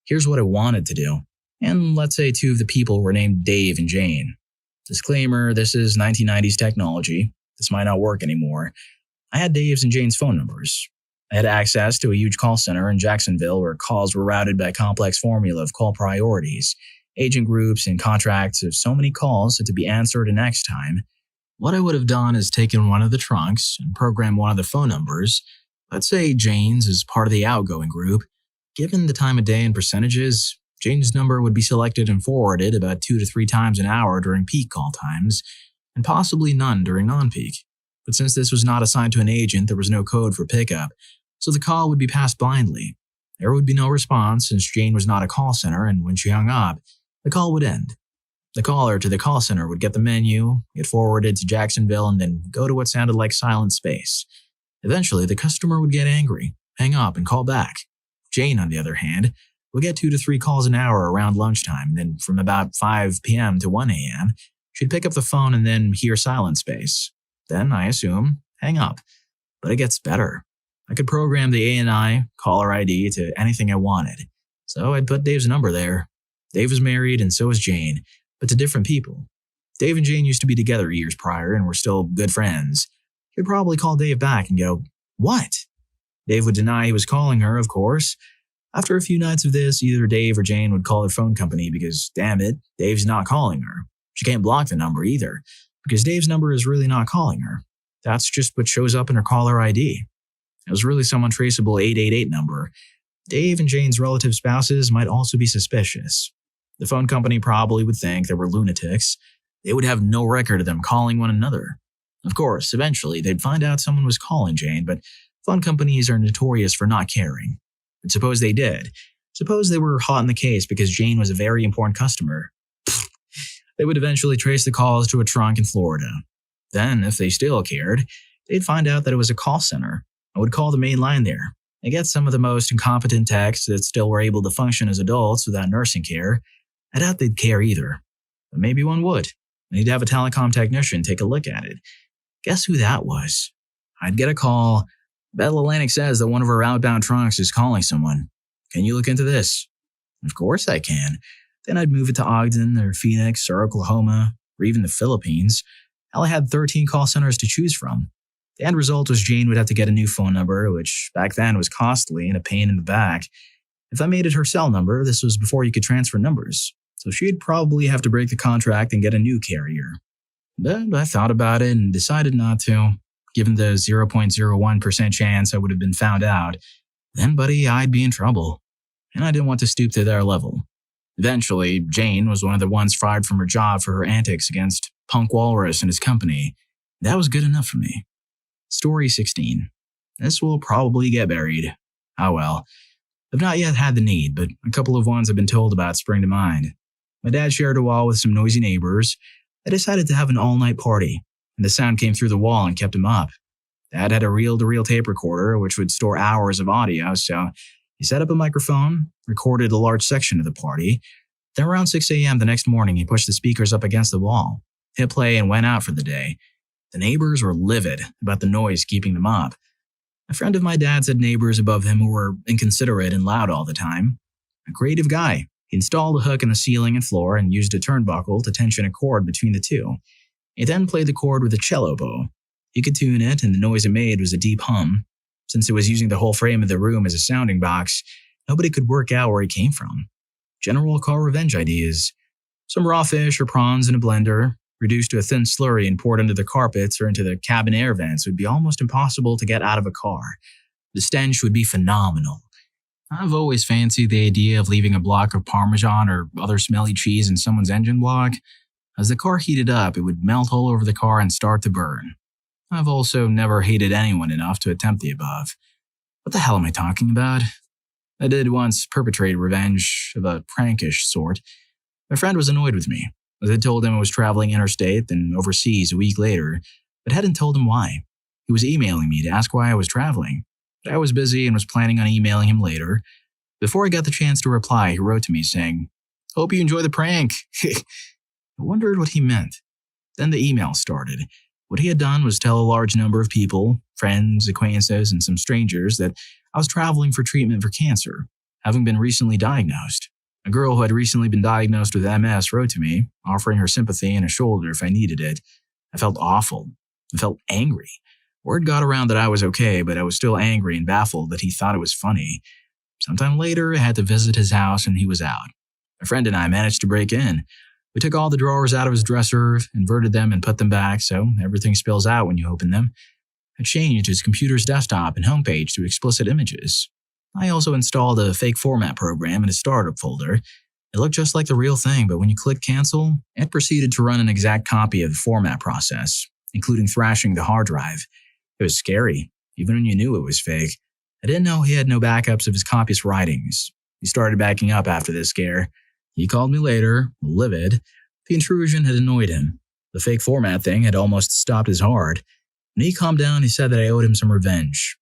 Here's what I wanted to do. And let's say two of the people were named Dave and Jane. Disclaimer, this is 1990s technology. This might not work anymore. I had Dave's and Jane's phone numbers. I had access to a huge call center in Jacksonville where calls were routed by a complex formula of call priorities, agent groups, and contracts of so many calls had to be answered in X time. What I would have done is taken one of the trunks and programmed one of the phone numbers. Let's say Jane's is part of the outgoing group. Given the time of day and percentages, Jane's number would be selected and forwarded about 2 to 3 times an hour during peak call times, and possibly none during non-peak. But since this was not assigned to an agent, there was no code for pickup, so the call would be passed blindly. There would be no response since Jane was not a call center, and when she hung up, the call would end. The caller to the call center would get the menu, get forwarded to Jacksonville, and then go to what sounded like silent space. Eventually, the customer would get angry, hang up, and call back. Jane, on the other hand, would get 2 to 3 calls an hour around lunchtime, and then from about 5 p.m. to 1 a.m., she'd pick up the phone and then hear silent space. Then, I assume, hang up. But it gets better. I could program the ANI, caller ID, to anything I wanted. So I'd put Dave's number there. Dave was married and so was Jane, but to different people. Dave and Jane used to be together years prior and were still good friends. She'd probably call Dave back and go, "What?" Dave would deny he was calling her, of course. After a few nights of this, either Dave or Jane would call their phone company because, damn it, Dave's not calling her. She can't block the number either, because Dave's number is really not calling her. That's just what shows up in her caller ID. It was really some untraceable 888 number. Dave and Jane's relative spouses might also be suspicious. The phone company probably would think they were lunatics. They would have no record of them calling one another. Of course, eventually they'd find out someone was calling Jane, but phone companies are notorious for not caring. And suppose they did. Suppose they were hot in the case because Jane was a very important customer. They would eventually trace the calls to a trunk in Florida. Then, if they still cared, they'd find out that it was a call center and would call the main line there and get some of the most incompetent techs that still were able to function as adults without nursing care. I doubt they'd care either. But maybe one would. And he'd have a telecom technician take a look at it. Guess who that was? I'd get a call. Bell Atlantic says that one of our outbound trunks is calling someone. Can you look into this? Of course I can. Then I'd move it to Ogden or Phoenix or Oklahoma or even the Philippines. Hell, I had 13 call centers to choose from. The end result was Jane would have to get a new phone number, which back then was costly and a pain in the back. If I made it her cell number, this was before you could transfer numbers, so she'd probably have to break the contract and get a new carrier. But I thought about it and decided not to. Given the 0.01% chance I would have been found out, then, buddy, I'd be in trouble. And I didn't want to stoop to their level. Eventually, Jane was one of the ones fired from her job for her antics against Punk Walrus and his company. That was good enough for me. Story 16. This will probably get buried. Oh well. I've not yet had the need, but a couple of ones I've been told about spring to mind. My dad shared a wall with some noisy neighbors. I decided to have an all-night party, and the sound came through the wall and kept him up. Dad had a reel-to-reel tape recorder, which would store hours of audio, so he set up a microphone, recorded a large section of the party. Then around 6 a.m. the next morning, he pushed the speakers up against the wall, hit play, and went out for the day. The neighbors were livid about the noise keeping them up. A friend of my dad's had neighbors above him who were inconsiderate and loud all the time. A creative guy. He installed a hook in the ceiling and floor and used a turnbuckle to tension a cord between the two. He then played the cord with a cello bow. He could tune it, and the noise it made was a deep hum. Since it was using the whole frame of the room as a sounding box, nobody could work out where he came from. General car revenge ideas. Some raw fish or prawns in a blender, reduced to a thin slurry and poured into the carpets or into the cabin air vents would be almost impossible to get out of a car. The stench would be phenomenal. I've always fancied the idea of leaving a block of Parmesan or other smelly cheese in someone's engine block. As the car heated up, it would melt all over the car and start to burn. I've also never hated anyone enough to attempt the above. What the hell am I talking about? I did once perpetrate revenge of a prankish sort. My friend was annoyed with me, as I told him I was traveling interstate and overseas a week later, but hadn't told him why. He was emailing me to ask why I was traveling, but I was busy and was planning on emailing him later. Before I got the chance to reply, he wrote to me saying, "Hope you enjoy the prank." I wondered what he meant. Then the email started. What he had done was tell a large number of people, friends, acquaintances, and some strangers that I was traveling for treatment for cancer, having been recently diagnosed. A girl who had recently been diagnosed with MS wrote to me, offering her sympathy and a shoulder if I needed it. I felt awful. I felt angry. Word got around that I was okay, but I was still angry and baffled that he thought it was funny. Sometime later, I had to visit his house and he was out. A friend and I managed to break in. We took all the drawers out of his dresser, inverted them, and put them back so everything spills out when you open them. I changed his computer's desktop and homepage to explicit images. I also installed a fake format program in his startup folder. It looked just like the real thing, but when you click cancel, it proceeded to run an exact copy of the format process, including thrashing the hard drive. It was scary, even when you knew it was fake. I didn't know he had no backups of his copyist writings. He started backing up after this scare. He called me later, livid. The intrusion had annoyed him. The fake format thing had almost stopped his heart. When he calmed down, he said that I owed him some revenge.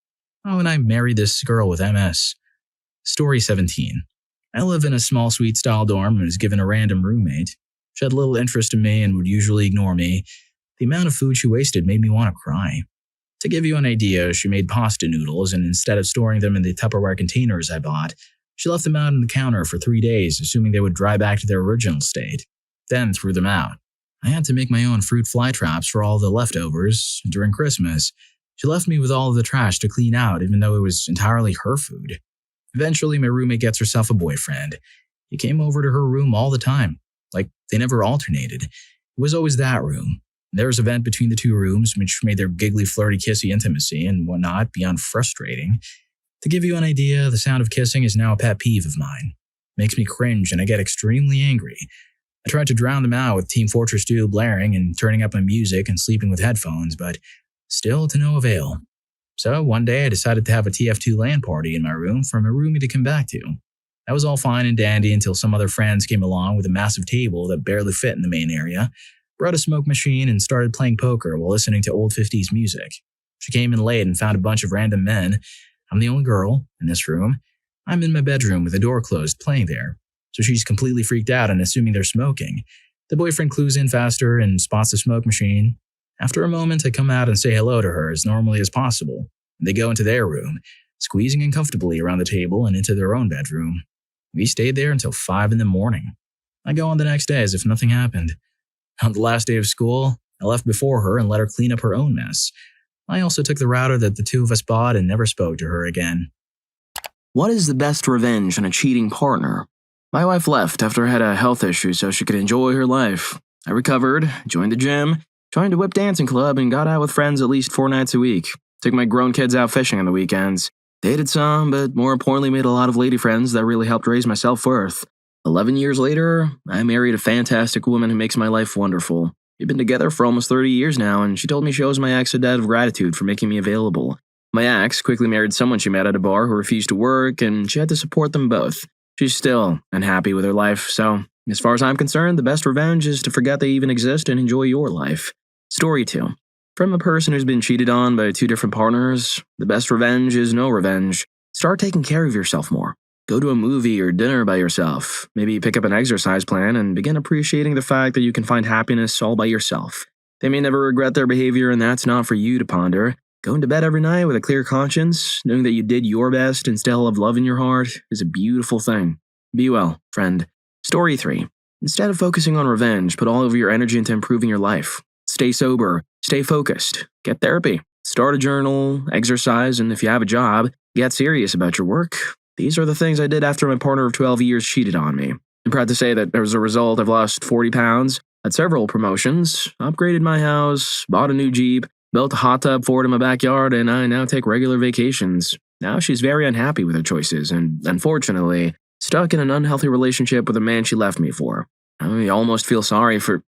Oh, and I married this girl with MS. Story 17. I live in a small suite-style dorm and was given a random roommate. She had little interest in me and would usually ignore me. The amount of food she wasted made me want to cry. To give you an idea, she made pasta noodles, and instead of storing them in the Tupperware containers I bought, she left them out on the counter for 3 days, assuming they would dry back to their original state, then threw them out. I had to make my own fruit fly traps for all the leftovers. During Christmas, she left me with all of the trash to clean out, even though it was entirely her food. Eventually, my roommate gets herself a boyfriend. He came over to her room all the time, like they never alternated. It was always that room. There was a vent between the two rooms, which made their giggly, flirty, kissy intimacy and whatnot beyond frustrating. To give you an idea, the sound of kissing is now a pet peeve of mine. It makes me cringe and I get extremely angry. I tried to drown them out with Team Fortress 2 blaring and turning up my music and sleeping with headphones, but still to no avail. So one day I decided to have a TF2 LAN party in my room for my roomie to come back to. That was all fine and dandy until some other friends came along with a massive table that barely fit in the main area, brought a smoke machine, and started playing poker while listening to old 50s music. She came in late and found a bunch of random men. I'm the only girl in this room. I'm in my bedroom with the door closed playing there. So she's completely freaked out and assuming they're smoking. The boyfriend clues in faster and spots the smoke machine. After a moment, I come out and say hello to her as normally as possible. They go into their room, squeezing uncomfortably around the table and into their own bedroom. We stayed there until 5 in the morning. I go on the next day as if nothing happened. On the last day of school, I left before her and let her clean up her own mess. I also took the router that the two of us bought and never spoke to her again. What is the best revenge on a cheating partner? My wife left after I had a health issue so she could enjoy her life. I recovered, joined the gym, joined a whip dancing club, and got out with friends at least 4 nights a week. Took my grown kids out fishing on the weekends. Dated some, but more importantly made a lot of lady friends that really helped raise my self-worth. 11 years later, I married a fantastic woman who makes my life wonderful. We've been together for almost 30 years now, and she told me she owes my ex a debt of gratitude for making me available. My ex quickly married someone she met at a bar who refused to work, and she had to support them both. She's still unhappy with her life, so as far as I'm concerned, the best revenge is to forget they even exist and enjoy your life. Story 2. From a person who's been cheated on by 2 different partners, the best revenge is no revenge. Start taking care of yourself more. Go to a movie or dinner by yourself. Maybe pick up an exercise plan and begin appreciating the fact that you can find happiness all by yourself. They may never regret their behavior, and that's not for you to ponder. Going to bed every night with a clear conscience, knowing that you did your best and still have love in your heart, is a beautiful thing. Be well, friend. Story 3. Instead of focusing on revenge, put all of your energy into improving your life. Stay sober, stay focused, get therapy, start a journal, exercise, and if you have a job, get serious about your work. These are the things I did after my partner of 12 years cheated on me. I'm proud to say that as a result, I've lost 40 pounds, had several promotions, upgraded my house, bought a new Jeep, built a hot tub for it in my backyard, and I now take regular vacations. Now she's very unhappy with her choices and, unfortunately, stuck in an unhealthy relationship with a man she left me for. I almost feel sorry for…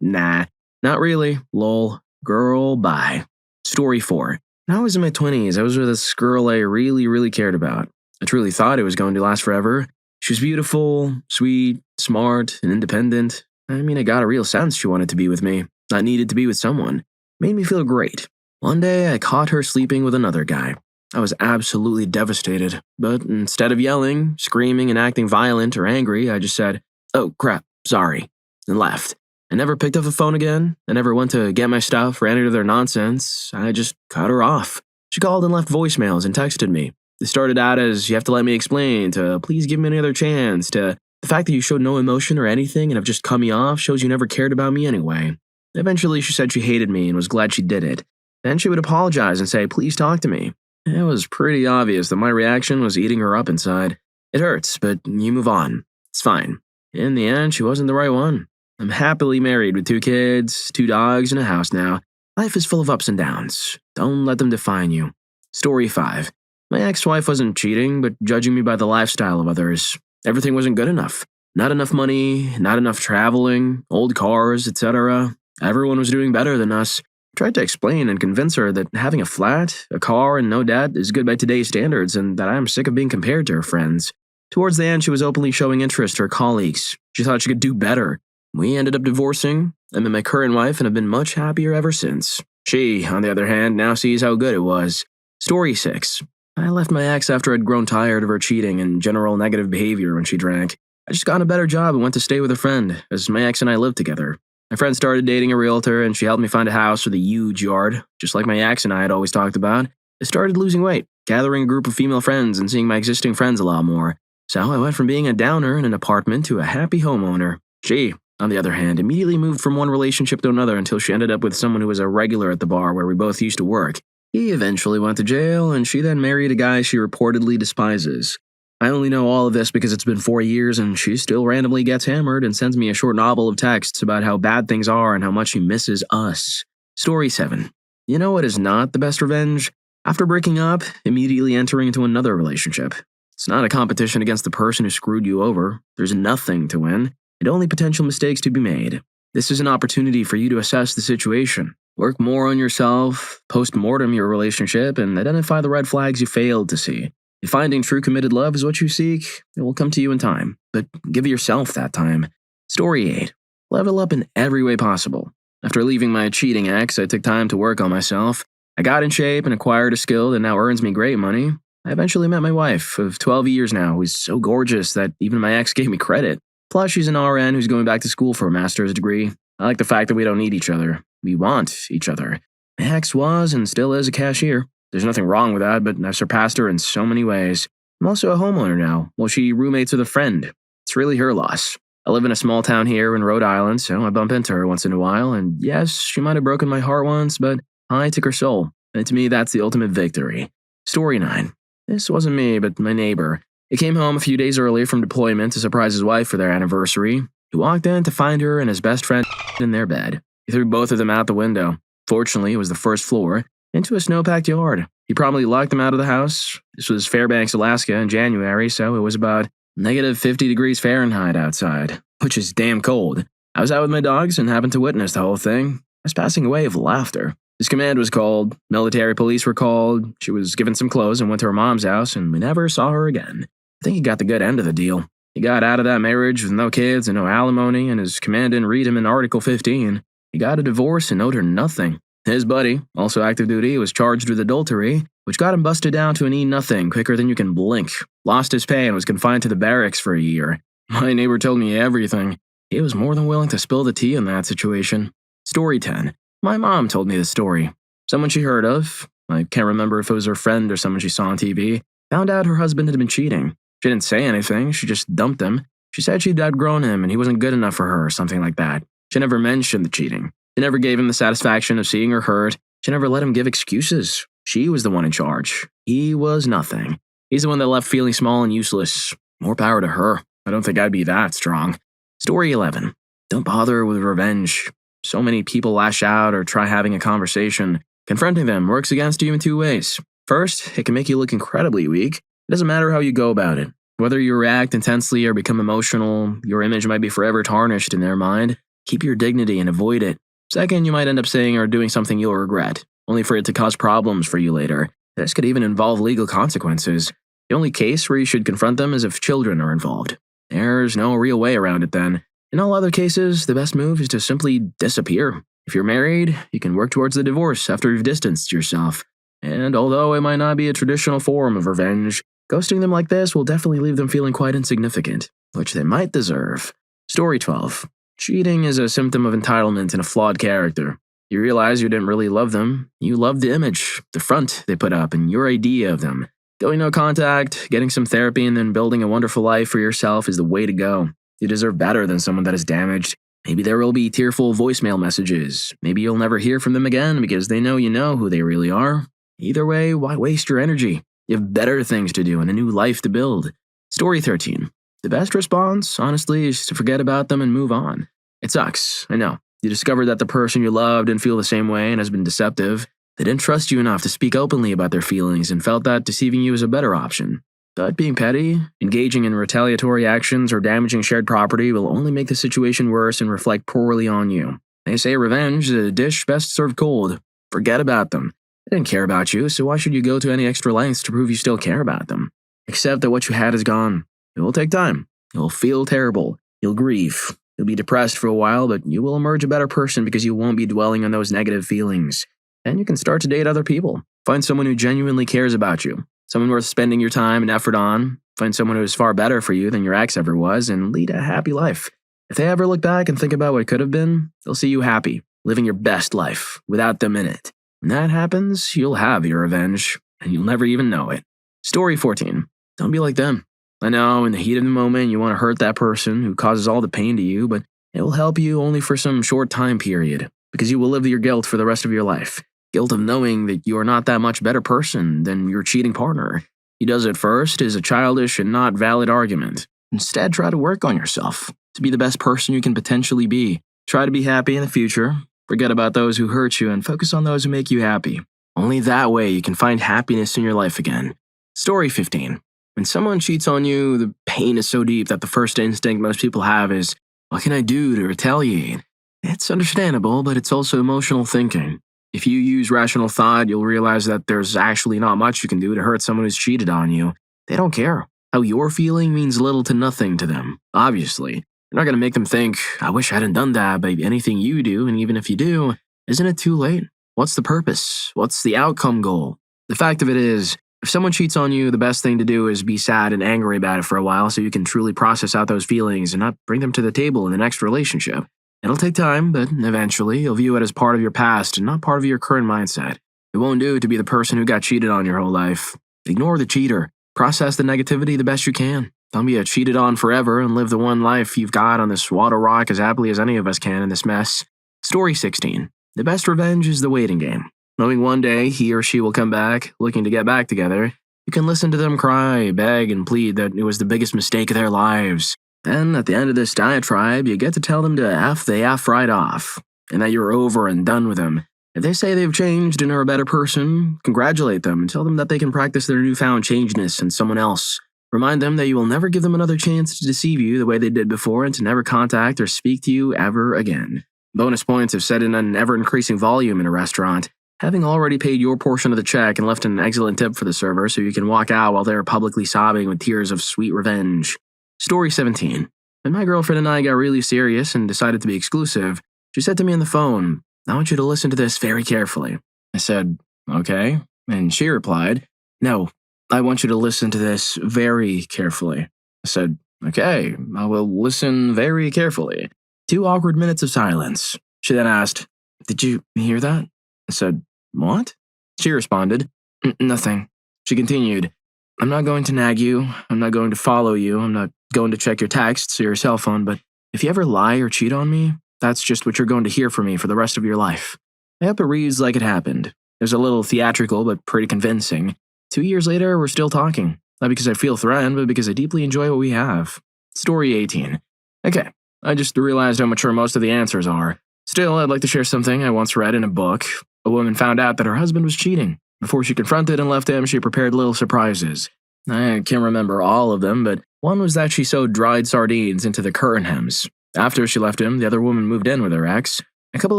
Nah, not really. Lol. Girl, bye. Story 4. When I was in my 20s, I was with this girl I really cared about. I truly thought it was going to last forever. She was beautiful, sweet, smart, and independent. I got a real sense she wanted to be with me. I needed to be with someone. Made me feel great. One day, I caught her sleeping with another guy. I was absolutely devastated, but instead of yelling, screaming, and acting violent or angry, I just said, "Oh crap, sorry," and left. I never picked up the phone again. I never went to get my stuff or any of their nonsense. I just cut her off. She called and left voicemails and texted me. It started out as, "You have to let me explain," to "Please give me another chance," to "The fact that you showed no emotion or anything and have just cut me off shows you never cared about me anyway." Eventually, she said she hated me and was glad she did it. Then she would apologize and say, "Please talk to me." It was pretty obvious that my reaction was eating her up inside. It hurts, but you move on. It's fine. In the end, she wasn't the right one. I'm happily married with 2 kids, 2 dogs, and a house now. Life is full of ups and downs. Don't let them define you. Story 5. My ex-wife wasn't cheating, but judging me by the lifestyle of others. Everything wasn't good enough. Not enough money, not enough traveling, old cars, etc. Everyone was doing better than us. I tried to explain and convince her that having a flat, a car, and no debt is good by today's standards, and that I'm sick of being compared to her friends. Towards the end, she was openly showing interest to her colleagues. She thought she could do better. We ended up divorcing. I met my current wife and have been much happier ever since. She, on the other hand, now sees how good it was. Story 6. I left my ex after I'd grown tired of her cheating and general negative behavior when she drank. I just got a better job and went to stay with a friend, as my ex and I lived together. My friend started dating a realtor, and she helped me find a house with a huge yard, just like my ex and I had always talked about. I started losing weight, gathering a group of female friends and seeing my existing friends a lot more. So I went from being a downer in an apartment to a happy homeowner. She, on the other hand, immediately moved from one relationship to another until she ended up with someone who was a regular at the bar where we both used to work. He eventually went to jail, and she then married a guy she reportedly despises. I only know all of this because it's been 4 years and she still randomly gets hammered and sends me a short novel of texts about how bad things are and how much she misses us. Story 7. You know what is not the best revenge? After breaking up, immediately entering into another relationship. It's not a competition against the person who screwed you over. There's nothing to win, and only potential mistakes to be made. This is an opportunity for you to assess the situation. Work more on yourself, post-mortem your relationship, and identify the red flags you failed to see. If finding true committed love is what you seek, it will come to you in time, but give yourself that time. Story 8. Level up in every way possible. After leaving my cheating ex, I took time to work on myself. I got in shape and acquired a skill that now earns me great money. I eventually met my wife of 12 years now, who's so gorgeous that even my ex gave me credit. Plus, she's an RN who's going back to school for a master's degree. I like the fact that we don't need each other. We want each other. My ex was and still is a cashier. There's nothing wrong with that, but I've surpassed her in so many ways. I'm also a homeowner now, while she roommates with a friend. It's really her loss. I live in a small town here in Rhode Island, so I bump into her once in a while, and yes, she might have broken my heart once, but I took her soul, and to me that's the ultimate victory. Story 9. This wasn't me, but my neighbor. He came home a few days early from deployment to surprise his wife for their anniversary. He walked in to find her and his best friend in their bed. He threw both of them out the window. Fortunately, it was the first floor, into a snow-packed yard. He promptly locked them out of the house. This was Fairbanks, Alaska in January, so it was about negative 50 degrees Fahrenheit outside, which is damn cold. I was out with my dogs and happened to witness the whole thing. I was passing away of laughter. His command was called, military police were called, she was given some clothes and went to her mom's house, and we never saw her again. I think he got the good end of the deal. He got out of that marriage with no kids and no alimony, and his command didn't read him in Article 15. He got a divorce and owed her nothing. His buddy, also active duty, was charged with adultery, which got him busted down to an E-nothing quicker than you can blink. Lost his pay and was confined to the barracks for a year. My neighbor told me everything. He was more than willing to spill the tea in that situation. Story 10. My mom told me this story. Someone she heard of, I can't remember if it was her friend or someone she saw on TV, found out her husband had been cheating. She didn't say anything, she just dumped him. She said she'd outgrown him and he wasn't good enough for her or something like that. She never mentioned the cheating. She never gave him the satisfaction of seeing her hurt. She never let him give excuses. She was the one in charge. He was nothing. He's the one that left feeling small and useless. More power to her. I don't think I'd be that strong. Story 11. Don't bother with revenge. So many people lash out or try having a conversation. Confronting them works against you in 2 ways. First, it can make you look incredibly weak. It doesn't matter how you go about it. Whether you react intensely or become emotional, your image might be forever tarnished in their mind. Keep your dignity and avoid it. Second, you might end up saying or doing something you'll regret, only for it to cause problems for you later. This could even involve legal consequences. The only case where you should confront them is if children are involved. There's no real way around it then. In all other cases, the best move is to simply disappear. If you're married, you can work towards the divorce after you've distanced yourself. And although it might not be a traditional form of revenge, ghosting them like this will definitely leave them feeling quite insignificant, which they might deserve. Story 12. Cheating is a symptom of entitlement and a flawed character. You realize you didn't really love them. You loved the image, the front they put up, and your idea of them. Going no contact, getting some therapy, and then building a wonderful life for yourself is the way to go. You deserve better than someone that is damaged. Maybe there will be tearful voicemail messages. Maybe you'll never hear from them again because they know you know who they really are. Either way, why waste your energy? You have better things to do and a new life to build. Story 13. The best response, honestly, is to forget about them and move on. It sucks, I know. You discovered that the person you loved didn't feel the same way and has been deceptive. They didn't trust you enough to speak openly about their feelings and felt that deceiving you was a better option. But being petty, engaging in retaliatory actions, or damaging shared property will only make the situation worse and reflect poorly on you. They say revenge is a dish best served cold. Forget about them. They didn't care about you, so why should you go to any extra lengths to prove you still care about them? Accept that what you had is gone. It will take time. You'll feel terrible. You'll grieve. You'll be depressed for a while, but you will emerge a better person because you won't be dwelling on those negative feelings. Then you can start to date other people. Find someone who genuinely cares about you. Someone worth spending your time and effort on. Find someone who is far better for you than your ex ever was and lead a happy life. If they ever look back and think about what could have been, they'll see you happy, living your best life, without them in it. When that happens, you'll have your revenge, and you'll never even know it. Story 14. Don't be like them. I know, in the heat of the moment, you want to hurt that person who causes all the pain to you, but it will help you only for some short time period, because you will live with your guilt for the rest of your life. Guilt of knowing that you are not that much better person than your cheating partner. He does it first is a childish and not valid argument. Instead, try to work on yourself to be the best person you can potentially be. Try to be happy in the future. Forget about those who hurt you and focus on those who make you happy. Only that way you can find happiness in your life again. Story 15. When someone cheats on you, the pain is so deep that the first instinct most people have is, what can I do to retaliate? It's understandable, but it's also emotional thinking. If you use rational thought, you'll realize that there's actually not much you can do to hurt someone who's cheated on you. They don't care. How you're feeling means little to nothing to them, obviously. You're not going to make them think, I wish I hadn't done that by anything you do, and even if you do, isn't it too late? What's the purpose? What's the outcome goal? The fact of it is, if someone cheats on you, the best thing to do is be sad and angry about it for a while so you can truly process out those feelings and not bring them to the table in the next relationship. It'll take time, but eventually you'll view it as part of your past and not part of your current mindset. It won't do to be the person who got cheated on your whole life. Ignore the cheater. Process the negativity the best you can. Don't be cheated on forever and live the one life you've got on this water rock as happily as any of us can in this mess. Story 16. The best revenge is the waiting game. Knowing one day he or she will come back, looking to get back together, you can listen to them cry, beg, and plead that it was the biggest mistake of their lives. Then, at the end of this diatribe, you get to tell them to F they F right off, and that you're over and done with them. If they say they've changed and are a better person, congratulate them and tell them that they can practice their newfound changeness in someone else. Remind them that you will never give them another chance to deceive you the way they did before and to never contact or speak to you ever again. Bonus points have set in an ever-increasing volume in a restaurant. Having already paid your portion of the check and left an excellent tip for the server so you can walk out while they're publicly sobbing with tears of sweet revenge. Story 17. When my girlfriend and I got really serious and decided to be exclusive, she said to me on the phone, I want you to listen to this very carefully. I said, okay, and she replied, no, I want you to listen to this very carefully. I said, okay, I will listen very carefully. 2 awkward minutes of silence. She then asked, did you hear that? I said, what? She responded, nothing. She continued, I'm not going to nag you. I'm not going to follow you. I'm not going to check your texts or your cell phone, but if you ever lie or cheat on me, that's just what you're going to hear from me for the rest of your life. I hope it reads like it happened. It was a little theatrical, but pretty convincing. 2 years later, we're still talking. Not because I feel threatened, but because I deeply enjoy what we have. Story 18. Okay, I just realized how mature most of the answers are. Still, I'd like to share something I once read in a book. A woman found out that her husband was cheating. Before she confronted and left him, she prepared little surprises. I can't remember all of them, but one was that she sewed dried sardines into the curtain hems. After she left him, the other woman moved in with her ex. A couple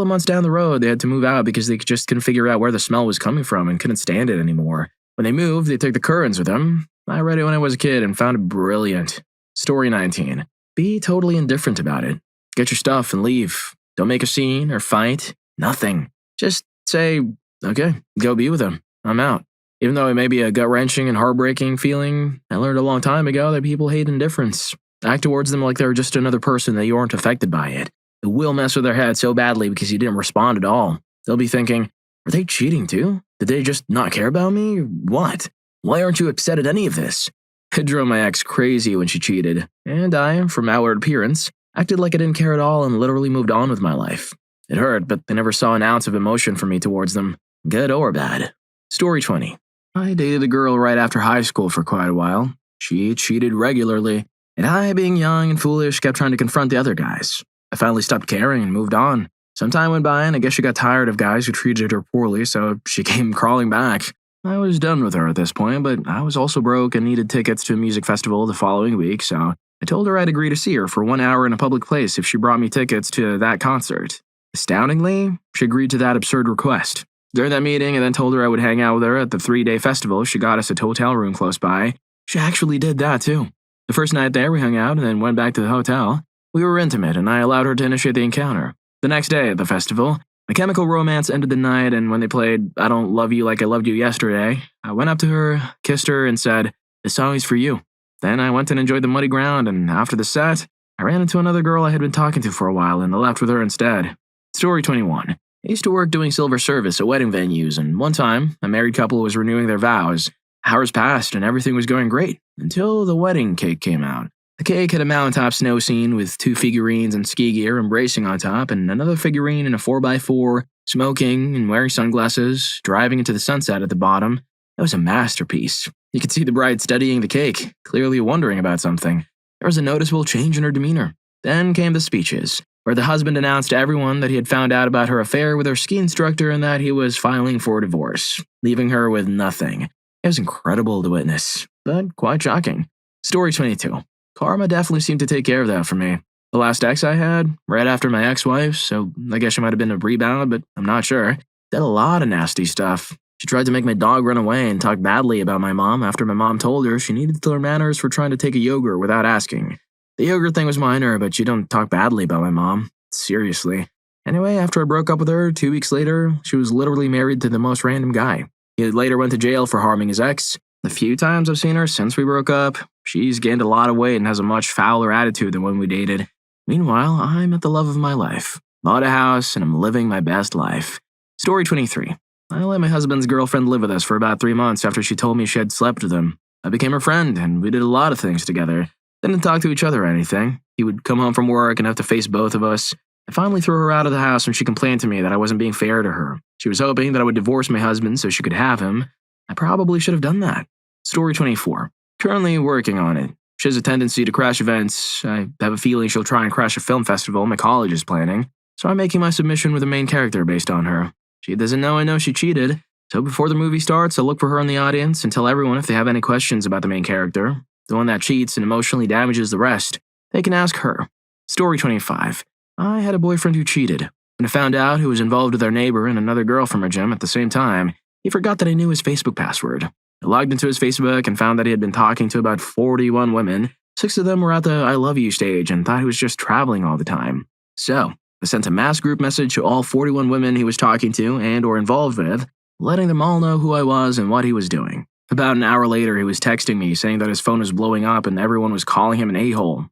of months down the road, they had to move out because they just couldn't figure out where the smell was coming from and couldn't stand it anymore. When they moved, they took the curtains with them. I read it when I was a kid and found it brilliant. Story 19. Be totally indifferent about it. Get your stuff and leave. Don't make a scene or fight. Nothing. Just say, okay, go be with him. I'm out. Even though it may be a gut-wrenching and heartbreaking feeling, I learned a long time ago that people hate indifference. Act towards them like they're just another person that you aren't affected by it. It will mess with their head so badly because you didn't respond at all. They'll be thinking, are they cheating too? Did they just not care about me? What? Why aren't you upset at any of this? It drove my ex crazy when she cheated, and I, from outward appearance, acted like I didn't care at all and literally moved on with my life. It hurt, but I never saw an ounce of emotion from me towards them, good or bad. Story 20. I dated a girl right after high school for quite a while. She cheated regularly, and I, being young and foolish, kept trying to confront the other guys. I finally stopped caring and moved on. Some time went by, and I guess she got tired of guys who treated her poorly, so she came crawling back. I was done with her at this point, but I was also broke and needed tickets to a music festival the following week, so I told her I'd agree to see her for 1 hour in a public place if she brought me tickets to that concert. Astoundingly, she agreed to that absurd request. During that meeting, I then told her I would hang out with her at the 3-day festival. She got us a hotel room close by. She actually did that, too. The first night there, we hung out and then went back to the hotel. We were intimate, and I allowed her to initiate the encounter. The next day at the festival, my chemical romance ended the night, and when they played I Don't Love You Like I Loved You Yesterday, I went up to her, kissed her, and said, "This song is for you." Then I went and enjoyed the muddy ground, and after the set, I ran into another girl I had been talking to for a while, and I left with her instead. Story 21. I used to work doing silver service at wedding venues, and one time, a married couple was renewing their vows. Hours passed, and everything was going great, until the wedding cake came out. The cake had a mountaintop snow scene with 2 figurines in ski gear embracing on top, and another figurine in a 4x4, smoking and wearing sunglasses, driving into the sunset at the bottom. It was a masterpiece. You could see the bride studying the cake, clearly wondering about something. There was a noticeable change in her demeanor. Then came the speeches, where the husband announced to everyone that he had found out about her affair with her ski instructor and that he was filing for divorce, leaving her with nothing. It was incredible to witness, but quite shocking. Story 22. Karma definitely seemed to take care of that for me. The last ex I had, right after my ex-wife, so I guess she might have been a rebound, but I'm not sure, did a lot of nasty stuff. She tried to make my dog run away and talk badly about my mom after my mom told her she needed to learn manners for trying to take a yogurt without asking. The yogurt thing was minor, but you don't talk badly about my mom. Seriously. Anyway, after I broke up with her, 2 weeks later, she was literally married to the most random guy. He later went to jail for harming his ex. The few times I've seen her since we broke up, she's gained a lot of weight and has a much fouler attitude than when we dated. Meanwhile, I'm at the love of my life. Bought a house, and I'm living my best life. Story 23. I let my husband's girlfriend live with us for about 3 months after she told me she had slept with him. I became her friend, and we did a lot of things together. Didn't talk to each other or anything. He would come home from work and have to face both of us. I finally threw her out of the house when she complained to me that I wasn't being fair to her. She was hoping that I would divorce my husband so she could have him. I probably should have done that. Story 24. Currently working on it. She has a tendency to crash events. I have a feeling she'll try and crash a film festival my college is planning, so I'm making my submission with a main character based on her. She doesn't know I know she cheated, so before the movie starts, I'll look for her in the audience and tell everyone if they have any questions about the main character, the one that cheats and emotionally damages the rest. They can ask her. Story 25. I had a boyfriend who cheated. When I found out who was involved with our neighbor and another girl from our gym at the same time, he forgot that I knew his Facebook password. I logged into his Facebook and found that he had been talking to about 41 women. 6 of them were at the I love you stage and thought he was just traveling all the time. So, I sent a mass group message to all 41 women he was talking to and or involved with, letting them all know who I was and what he was doing. About an hour later, he was texting me saying that his phone was blowing up and everyone was calling him an a-hole.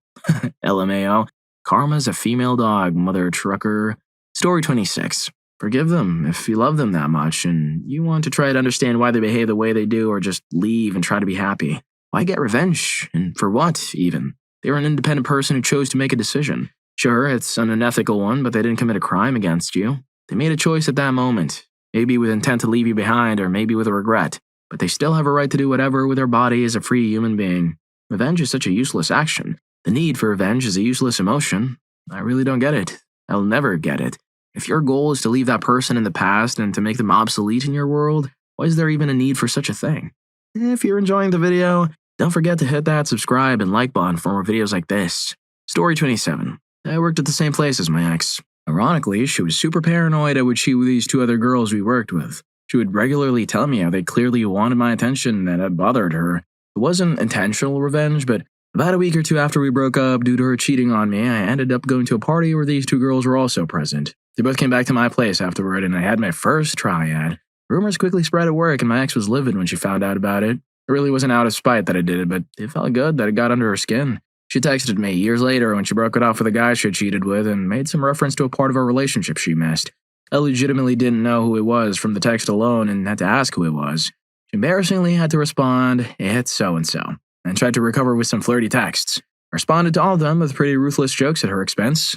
LMAO. Karma's a female dog, mother trucker. Story 26. Forgive them if you love them that much and you want to try to understand why they behave the way they do or just leave and try to be happy. Why get revenge? And for what, even? They were an independent person who chose to make a decision. Sure, it's an unethical one, but they didn't commit a crime against you. They made a choice at that moment, maybe with intent to leave you behind or maybe with a regret, but they still have a right to do whatever with their body as a free human being. Revenge is such a useless action. The need for revenge is a useless emotion. I really don't get it. I'll never get it. If your goal is to leave that person in the past and to make them obsolete in your world, why is there even a need for such a thing? If you're enjoying the video, don't forget to hit that subscribe and like button for more videos like this. Story 27. I worked at the same place as my ex. Ironically, she was super paranoid I would cheat with these 2 other girls we worked with. She would regularly tell me how they clearly wanted my attention and it bothered her. It wasn't intentional revenge, but about a week or 2 after we broke up due to her cheating on me, I ended up going to a party where these 2 girls were also present. They both came back to my place afterward, and I had my first triad. Rumors quickly spread at work, and my ex was livid when she found out about it. It really wasn't out of spite that I did it, but it felt good that it got under her skin. She texted me years later when she broke it off with a guy she had cheated with and made some reference to a part of our relationship she missed. I legitimately didn't know who it was from the text alone and had to ask who it was. She embarrassingly had to respond, "It's so-and-so," and tried to recover with some flirty texts. I responded to all of them with pretty ruthless jokes at her expense.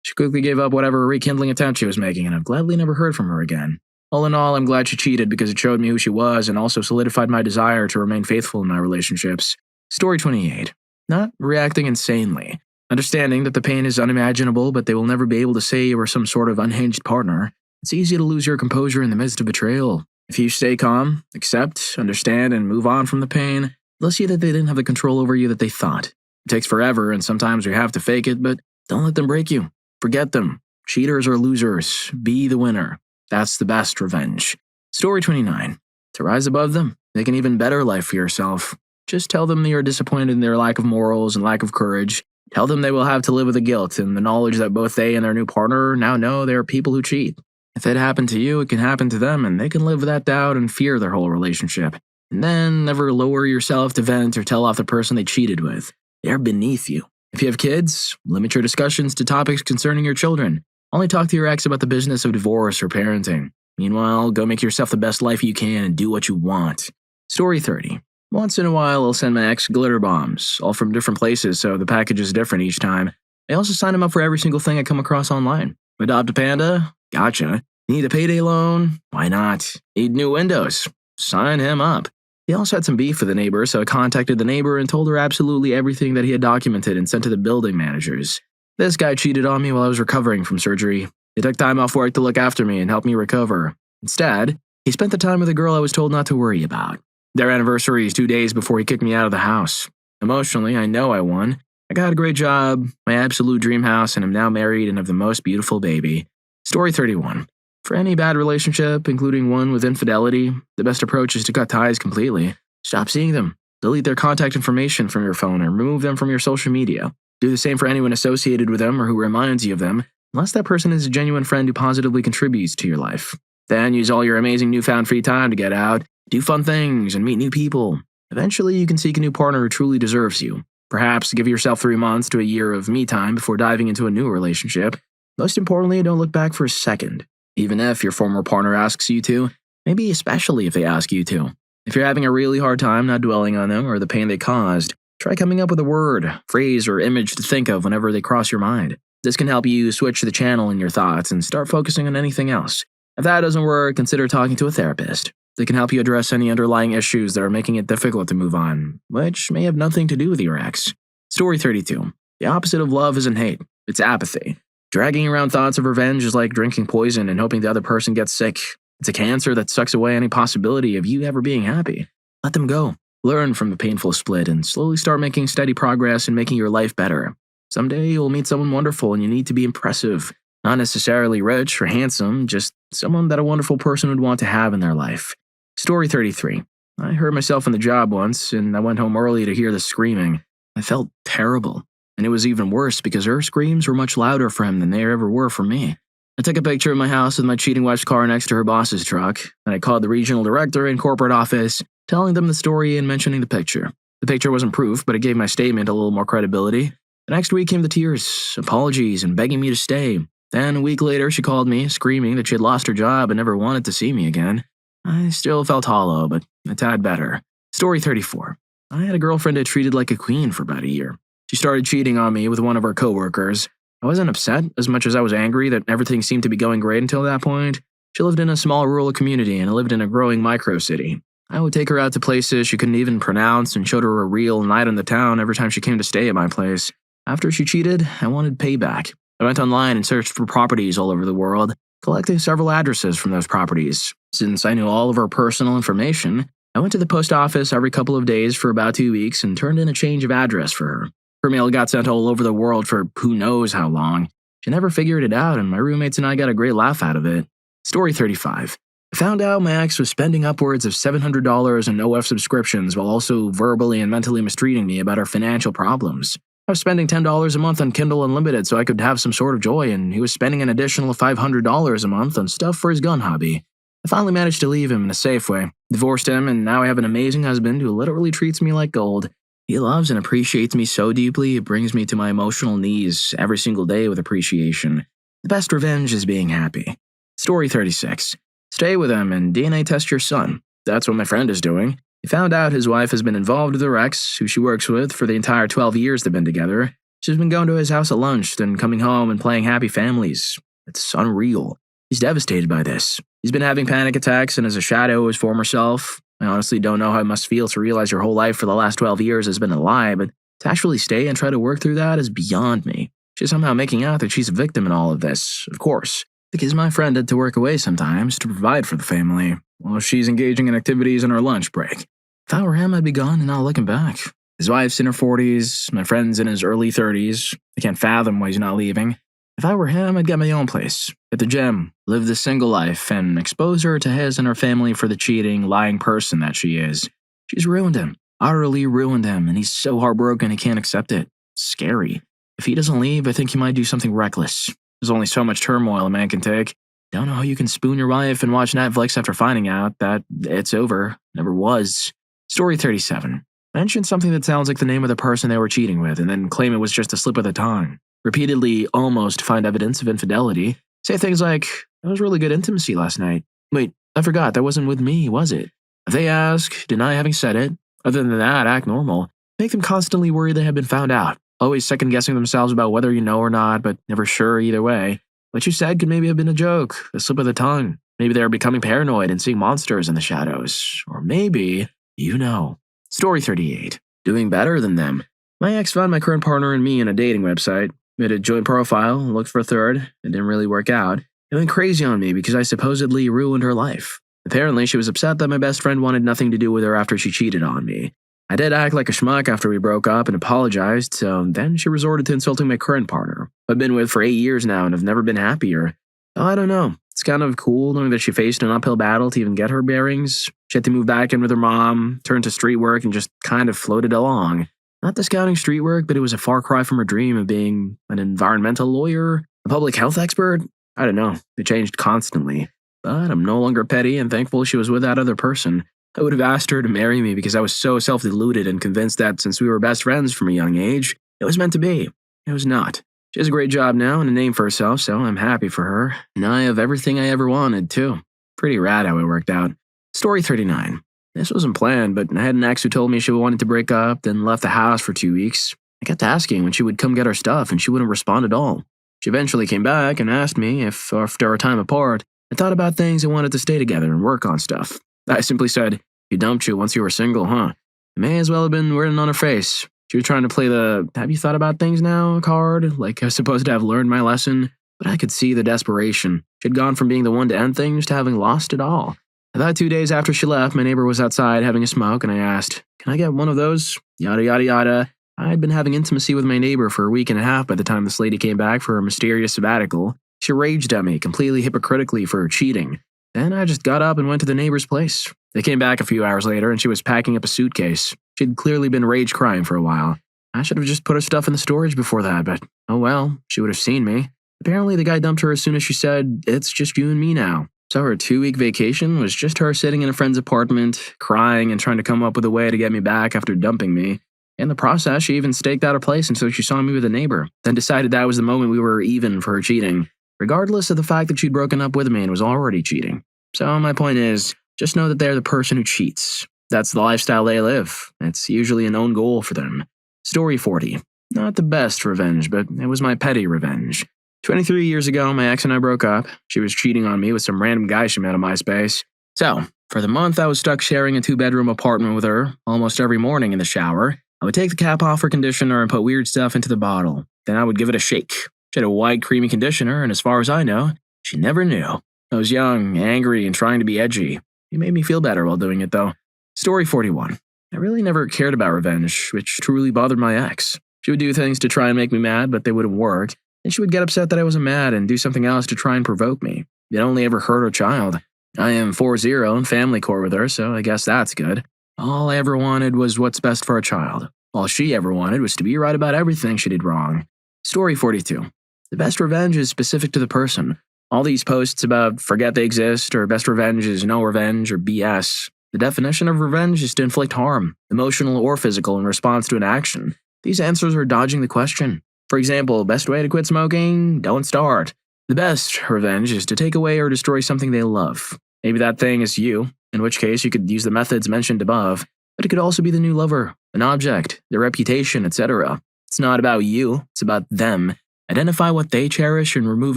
She quickly gave up whatever rekindling attempt she was making, and I've gladly never heard from her again. All in all, I'm glad she cheated because it showed me who she was and also solidified my desire to remain faithful in my relationships. Story 28. Not reacting insanely. Understanding that the pain is unimaginable, but they will never be able to say you were some sort of unhinged partner, it's easy to lose your composure in the midst of betrayal. If you stay calm, accept, understand, and move on from the pain, they'll see that they didn't have the control over you that they thought. It takes forever, and sometimes we have to fake it, but don't let them break you. Forget them. Cheaters are losers. Be the winner. That's the best revenge. Story 29. To rise above them, make an even better life for yourself. Just tell them that you're disappointed in their lack of morals and lack of courage. Tell them they will have to live with the guilt and the knowledge that both they and their new partner now know they are people who cheat. If it happened to you, it can happen to them, and they can live with that doubt and fear their whole relationship. And then never lower yourself to vent or tell off the person they cheated with. They're beneath you. If you have kids, limit your discussions to topics concerning your children. Only talk to your ex about the business of divorce or parenting. Meanwhile, go make yourself the best life you can and do what you want. Story 30. Once in a while, I'll send my ex glitter bombs, all from different places, so the package is different each time. I also sign him up for every single thing I come across online. Adopt a panda? Gotcha. Need a payday loan? Why not? Need new windows? Sign him up. He also had some beef with the neighbor, so I contacted the neighbor and told her absolutely everything that he had documented and sent to the building managers. This guy cheated on me while I was recovering from surgery. He took time off work to look after me and help me recover. Instead, he spent the time with a girl I was told not to worry about. Their anniversary is 2 days before he kicked me out of the house. Emotionally, I know I won. I got a great job, my absolute dream house, and am now married and have the most beautiful baby. Story 31. For any bad relationship, including one with infidelity, the best approach is to cut ties completely. Stop seeing them. Delete their contact information from your phone or remove them from your social media. Do the same for anyone associated with them or who reminds you of them, unless that person is a genuine friend who positively contributes to your life. Then use all your amazing newfound free time to get out, do fun things, and meet new people. Eventually, you can seek a new partner who truly deserves you. Perhaps give yourself 3 months to a year of me time before diving into a new relationship. Most importantly, don't look back for a second. Even if your former partner asks you to, maybe especially if they ask you to. If you're having a really hard time not dwelling on them or the pain they caused, try coming up with a word, phrase, or image to think of whenever they cross your mind. This can help you switch the channel in your thoughts and start focusing on anything else. If that doesn't work, consider talking to a therapist. They can help you address any underlying issues that are making it difficult to move on, which may have nothing to do with your ex. Story 32. The opposite of love isn't hate, it's apathy. Dragging around thoughts of revenge is like drinking poison and hoping the other person gets sick. It's a cancer that sucks away any possibility of you ever being happy. Let them go. Learn from the painful split and slowly start making steady progress and making your life better. Someday you'll meet someone wonderful and you need to be impressive. Not necessarily rich or handsome, just someone that a wonderful person would want to have in their life. Story 33. I hurt myself on the job once, and I went home early to hear the screaming. I felt terrible. And it was even worse because her screams were much louder for him than they ever were for me. I took a picture of my house with my cheating wife's car next to her boss's truck, and I called the regional director and corporate office, telling them the story and mentioning the picture. The picture wasn't proof, but it gave my statement a little more credibility. The next week came the tears, apologies, and begging me to stay. Then a week later, she called me, screaming that she had lost her job and never wanted to see me again. I still felt hollow, but a tad better. Story 34. I had a girlfriend I treated like a queen for about a year. She started cheating on me with one of our coworkers. I wasn't upset as much as I was angry that everything seemed to be going great until that point. She lived in a small rural community and I lived in a growing micro-city. I would take her out to places she couldn't even pronounce and showed her a real night in the town every time she came to stay at my place. After she cheated, I wanted payback. I went online and searched for properties all over the world, collecting several addresses from those properties. Since I knew all of her personal information, I went to the post office every couple of days for about 2 weeks and turned in a change of address for her. Her mail got sent all over the world for who knows how long. She never figured it out, and my roommates and I got a great laugh out of it. Story 35. I found out my ex was spending upwards of $700 in OF subscriptions while also verbally and mentally mistreating me about our financial problems. I was spending $10 a month on Kindle Unlimited so I could have some sort of joy, and he was spending an additional $500 a month on stuff for his gun hobby. I finally managed to leave him in a safe way, divorced him, and now I have an amazing husband who literally treats me like gold. He loves and appreciates me so deeply it brings me to my emotional knees every single day with appreciation. The best revenge is being happy. Story 36. Stay with him and DNA test your son. That's what my friend is doing. He found out his wife has been involved with her ex, who she works with for the entire 12 years they've been together. She's been going to his house at lunch, then coming home and playing happy families. It's unreal. He's devastated by this. He's been having panic attacks and is a shadow of his former self. I honestly don't know how it must feel to realize your whole life for the last 12 years has been a lie, but To actually stay and try to work through that is beyond me. She's somehow making out that she's a victim in all of this, of course, because my friend had to work away sometimes to provide for the family, while she's engaging in activities on her lunch break. If I were him, I'd be gone and not looking back. His wife's in her 40s, my friend's in his early 30s. I can't fathom why he's not leaving. If I were him, I'd get my own place, at the gym, live the single life, and expose her to his and her family for the cheating, lying person that she is. She's ruined him, utterly ruined him, and he's so heartbroken he can't accept it. It's scary. If he doesn't leave, I think he might do something reckless. There's only so much turmoil a man can take. Don't know how you can spoon your wife and watch Netflix after finding out that it's over. Never was. Story 37. Mention something that sounds like the name of the person they were cheating with, and then claim it was just a slip of the tongue. Repeatedly almost find evidence of infidelity. Say things like, "That was really good intimacy last night." Wait, I forgot, that wasn't with me, was it? If they ask, deny having said it. Other than that, act normal. Make them constantly worry they have been found out. Always second-guessing themselves about whether you know or not, but never sure either way. What you said could maybe have been a joke, a slip of the tongue. Maybe they are becoming paranoid and seeing monsters in the shadows. Or maybe, you know. Story 38. Doing better than them. My ex found my current partner and me in a dating website. We had a joint profile, looked for a third. It didn't really work out. It went crazy on me because I supposedly ruined her life. Apparently, she was upset that my best friend wanted nothing to do with her after she cheated on me. I did act like a schmuck after we broke up and apologized, so then she resorted to insulting my current partner, who I've been with for 8 years now and have never been happier. Oh, I don't know. It's kind of cool knowing that she faced an uphill battle to even get her bearings. She had to move back in with her mom, turn to street work, and just kind of floated along. Not discounting street work, but it was a far cry from her dream of being an environmental lawyer, a public health expert. I don't know. It changed constantly. But I'm no longer petty and thankful she was with that other person. I would have asked her to marry me because I was so self-deluded and convinced that since we were best friends from a young age, it was meant to be. It was not. She has a great job now and a name for herself, so I'm happy for her. And I have everything I ever wanted, too. Pretty rad how it worked out. Story 39. This wasn't planned, but I had an ex who told me she wanted to break up, then left the house for 2 weeks. I kept asking when she would come get her stuff, and she wouldn't respond at all. She eventually came back and asked me if, after our time apart, I thought about things and wanted to stay together and work on stuff. I simply said, "You dumped you once you were single, huh?" It may as well have been written on her face. She was trying to play the "have you thought about things now" card, like I was supposed to have learned my lesson, but I could see the desperation. She had gone from being the one to end things to having lost it all. About 2 days after she left, my neighbor was outside having a smoke, and I asked, "Can I get one of those?" Yada yada yada. I had been having intimacy with my neighbor for a week and a half by the time this lady came back for her mysterious sabbatical. She raged at me, completely hypocritically, for cheating. Then I just got up and went to the neighbor's place. They came back a few hours later, and she was packing up a suitcase. She'd clearly been rage crying for a while. I should have just put her stuff in the storage before that, but oh well, she would have seen me. Apparently, the guy dumped her as soon as she said, "It's just you and me now." So her 2-week vacation was just her sitting in a friend's apartment, crying and trying to come up with a way to get me back after dumping me. In the process, she even staked out her place until she saw me with a neighbor, then decided that was the moment we were even for her cheating, regardless of the fact that she'd broken up with me and was already cheating. So my point is, just know that they're the person who cheats. That's the lifestyle they live. It's usually an own goal for them. Story 40. Not the best revenge, but it was my petty revenge. 23 years ago, my ex and I broke up. She was cheating on me with some random guy she met on MySpace. So, for the month I was stuck sharing a 2-bedroom apartment with her, almost every morning in the shower. I would take the cap off her conditioner and put weird stuff into the bottle. Then I would give it a shake. She had a white, creamy conditioner, and as far as I know, she never knew. I was young, angry, and trying to be edgy. It made me feel better while doing it, though. Story 41. I really never cared about revenge, which truly bothered my ex. She would do things to try and make me mad, but they wouldn't work. And she would get upset that I wasn't mad and do something else to try and provoke me. It only ever hurt her child. I am 4-0 in family court with her, so I guess that's good. All I ever wanted was what's best for a child. All she ever wanted was to be right about everything she did wrong. Story 42. The best revenge is specific to the person. All these posts about forget they exist or best revenge is no revenge or BS. The definition of revenge is to inflict harm, emotional or physical, in response to an action. These answers are dodging the question. For example, best way to quit smoking? Don't start. The best revenge is to take away or destroy something they love. Maybe that thing is you, in which case you could use the methods mentioned above, but it could also be the new lover, an object, their reputation, etc. It's not about you, it's about them. Identify what they cherish and remove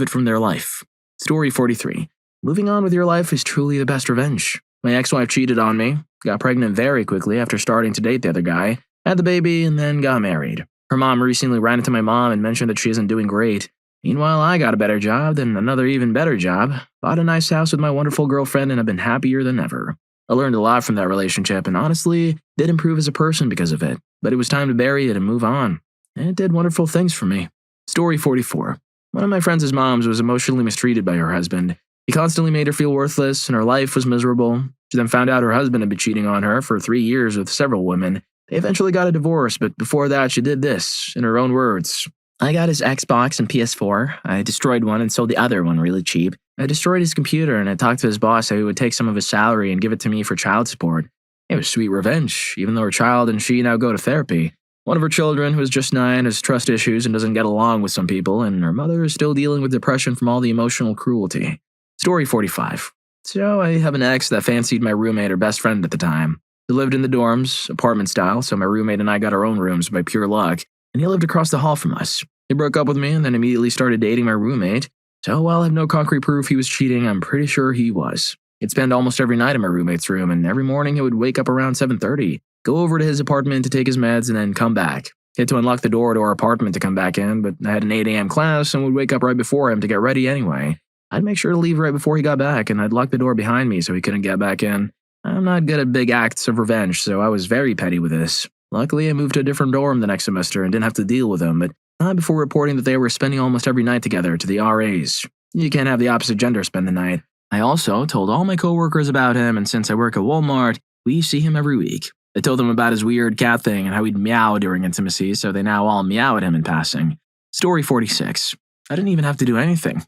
it from their life. Story 43. Moving on with your life is truly the best revenge. My ex-wife cheated on me, got pregnant very quickly after starting to date the other guy. Had the baby, and then got married. Her mom recently ran into my mom and mentioned that she isn't doing great. Meanwhile, I got a better job, then another even better job, bought a nice house with my wonderful girlfriend, and have been happier than ever. I learned a lot from that relationship and honestly did improve as a person because of it, but it was time to bury it and move on. And it did wonderful things for me. Story 44. One of my friends' moms was emotionally mistreated by her husband. He constantly made her feel worthless and her life was miserable. She then found out her husband had been cheating on her for 3 years with several women. They eventually got a divorce, but before that she did this, in her own words. I got his Xbox and PS4. I destroyed one and sold the other one really cheap. I destroyed his computer and I talked to his boss how he would take some of his salary and give it to me for child support. It was sweet revenge, even though her child and she now go to therapy. One of her children, who is just 9, has trust issues and doesn't get along with some people, and her mother is still dealing with depression from all the emotional cruelty. Story 45. So I have an ex that fancied my roommate or best friend at the time. He lived in the dorms, apartment style, so my roommate and I got our own rooms by pure luck, and he lived across the hall from us. He broke up with me and then immediately started dating my roommate. So while I have no concrete proof he was cheating, I'm pretty sure he was. He'd spend almost every night in my roommate's room, and every morning he would wake up around 7:30, go over to his apartment to take his meds, and then come back. He had to unlock the door to our apartment to come back in, but I had an 8 a.m. class and would wake up right before him to get ready anyway. I'd make sure to leave right before he got back, and I'd lock the door behind me so he couldn't get back in. I'm not good at big acts of revenge, so I was very petty with this. Luckily, I moved to a different dorm the next semester and didn't have to deal with him, but not before reporting that they were spending almost every night together to the RAs. You can't have the opposite gender spend the night. I also told all my coworkers about him, and since I work at Walmart, we see him every week. I told them about his weird cat thing and how he'd meow during intimacy, so they now all meow at him in passing. Story 46. I didn't even have to do anything.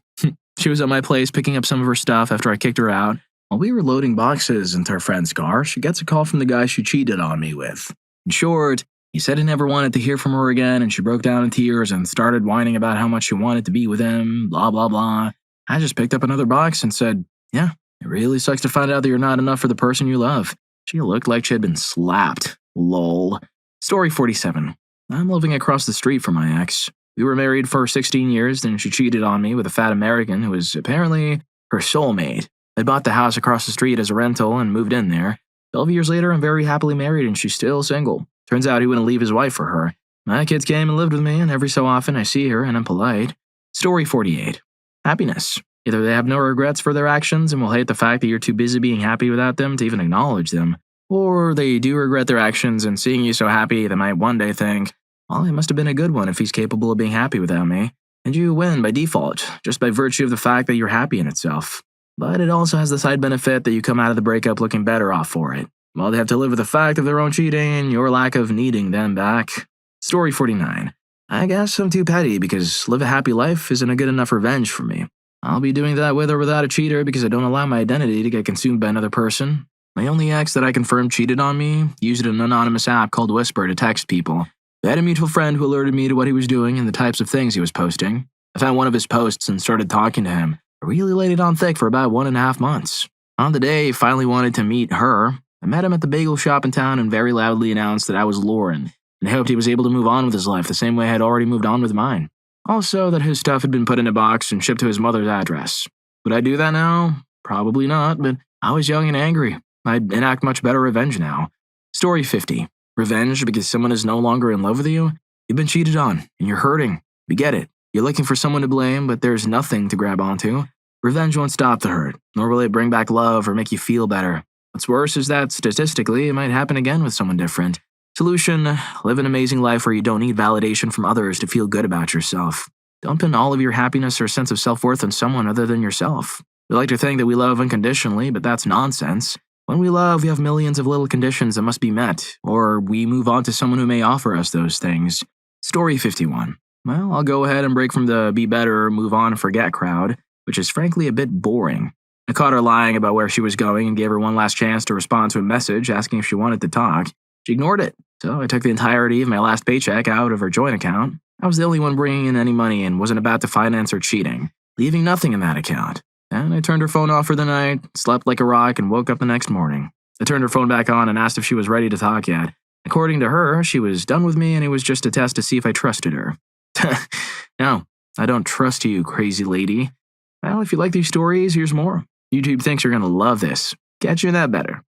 She was at my place picking up some of her stuff after I kicked her out. While we were loading boxes into her friend's car, she gets a call from the guy she cheated on me with. In short, he said he never wanted to hear from her again, and she broke down in tears and started whining about how much she wanted to be with him, blah, blah, blah. I just picked up another box and said, yeah, it really sucks to find out that you're not enough for the person you love. She looked like she had been slapped. Lol. Story 47. I'm living across the street from my ex. We were married for 16 years, then she cheated on me with a fat American who was apparently her soulmate. I bought the house across the street as a rental and moved in there. 12 years later, I'm very happily married and she's still single. Turns out he wouldn't leave his wife for her. My kids came and lived with me, and every so often I see her and I'm polite. Story 48. Happiness. Either they have no regrets for their actions and will hate the fact that you're too busy being happy without them to even acknowledge them, or they do regret their actions and seeing you so happy they might one day think, well, he must have been a good one if he's capable of being happy without me. And you win by default, just by virtue of the fact that you're happy in itself. But it also has the side benefit that you come out of the breakup looking better off for it, while they have to live with the fact of their own cheating and your lack of needing them back. Story 49. I guess I'm too petty because live a happy life isn't a good enough revenge for me. I'll be doing that with or without a cheater because I don't allow my identity to get consumed by another person. My only ex that I confirmed cheated on me used an anonymous app called Whisper to text people. I had a mutual friend who alerted me to what he was doing and the types of things he was posting. I found one of his posts and started talking to him. I really laid it on thick for about 1.5 months. On the day he finally wanted to meet her, I met him at the bagel shop in town and very loudly announced that I was Lauren, and I hoped he was able to move on with his life the same way I had already moved on with mine. Also, that his stuff had been put in a box and shipped to his mother's address. Would I do that now? Probably not, but I was young and angry. I'd enact much better revenge now. Story 50. Revenge because someone is no longer in love with you? You've been cheated on, and you're hurting. We get it. You're looking for someone to blame, but there's nothing to grab onto. Revenge won't stop the hurt, nor will it bring back love or make you feel better. What's worse is that, statistically, it might happen again with someone different. Solution: live an amazing life where you don't need validation from others to feel good about yourself. Don't pin all of your happiness or sense of self-worth on someone other than yourself. We like to think that we love unconditionally, but that's nonsense. When we love, we have millions of little conditions that must be met, or we move on to someone who may offer us those things. Story 51. Well, I'll go ahead and break from the be better, move on, forget crowd, which is frankly a bit boring. I caught her lying about where she was going and gave her one last chance to respond to a message asking if she wanted to talk. She ignored it, so I took the entirety of my last paycheck out of her joint account. I was the only one bringing in any money and wasn't about to finance her cheating, leaving nothing in that account. And I turned her phone off for the night, slept like a rock, and woke up the next morning. I turned her phone back on and asked if she was ready to talk yet. According to her, she was done with me and it was just a test to see if I trusted her. No, I don't trust you, crazy lady. Well, if you like these stories, here's more. YouTube thinks you're gonna love this. Catch you in that better.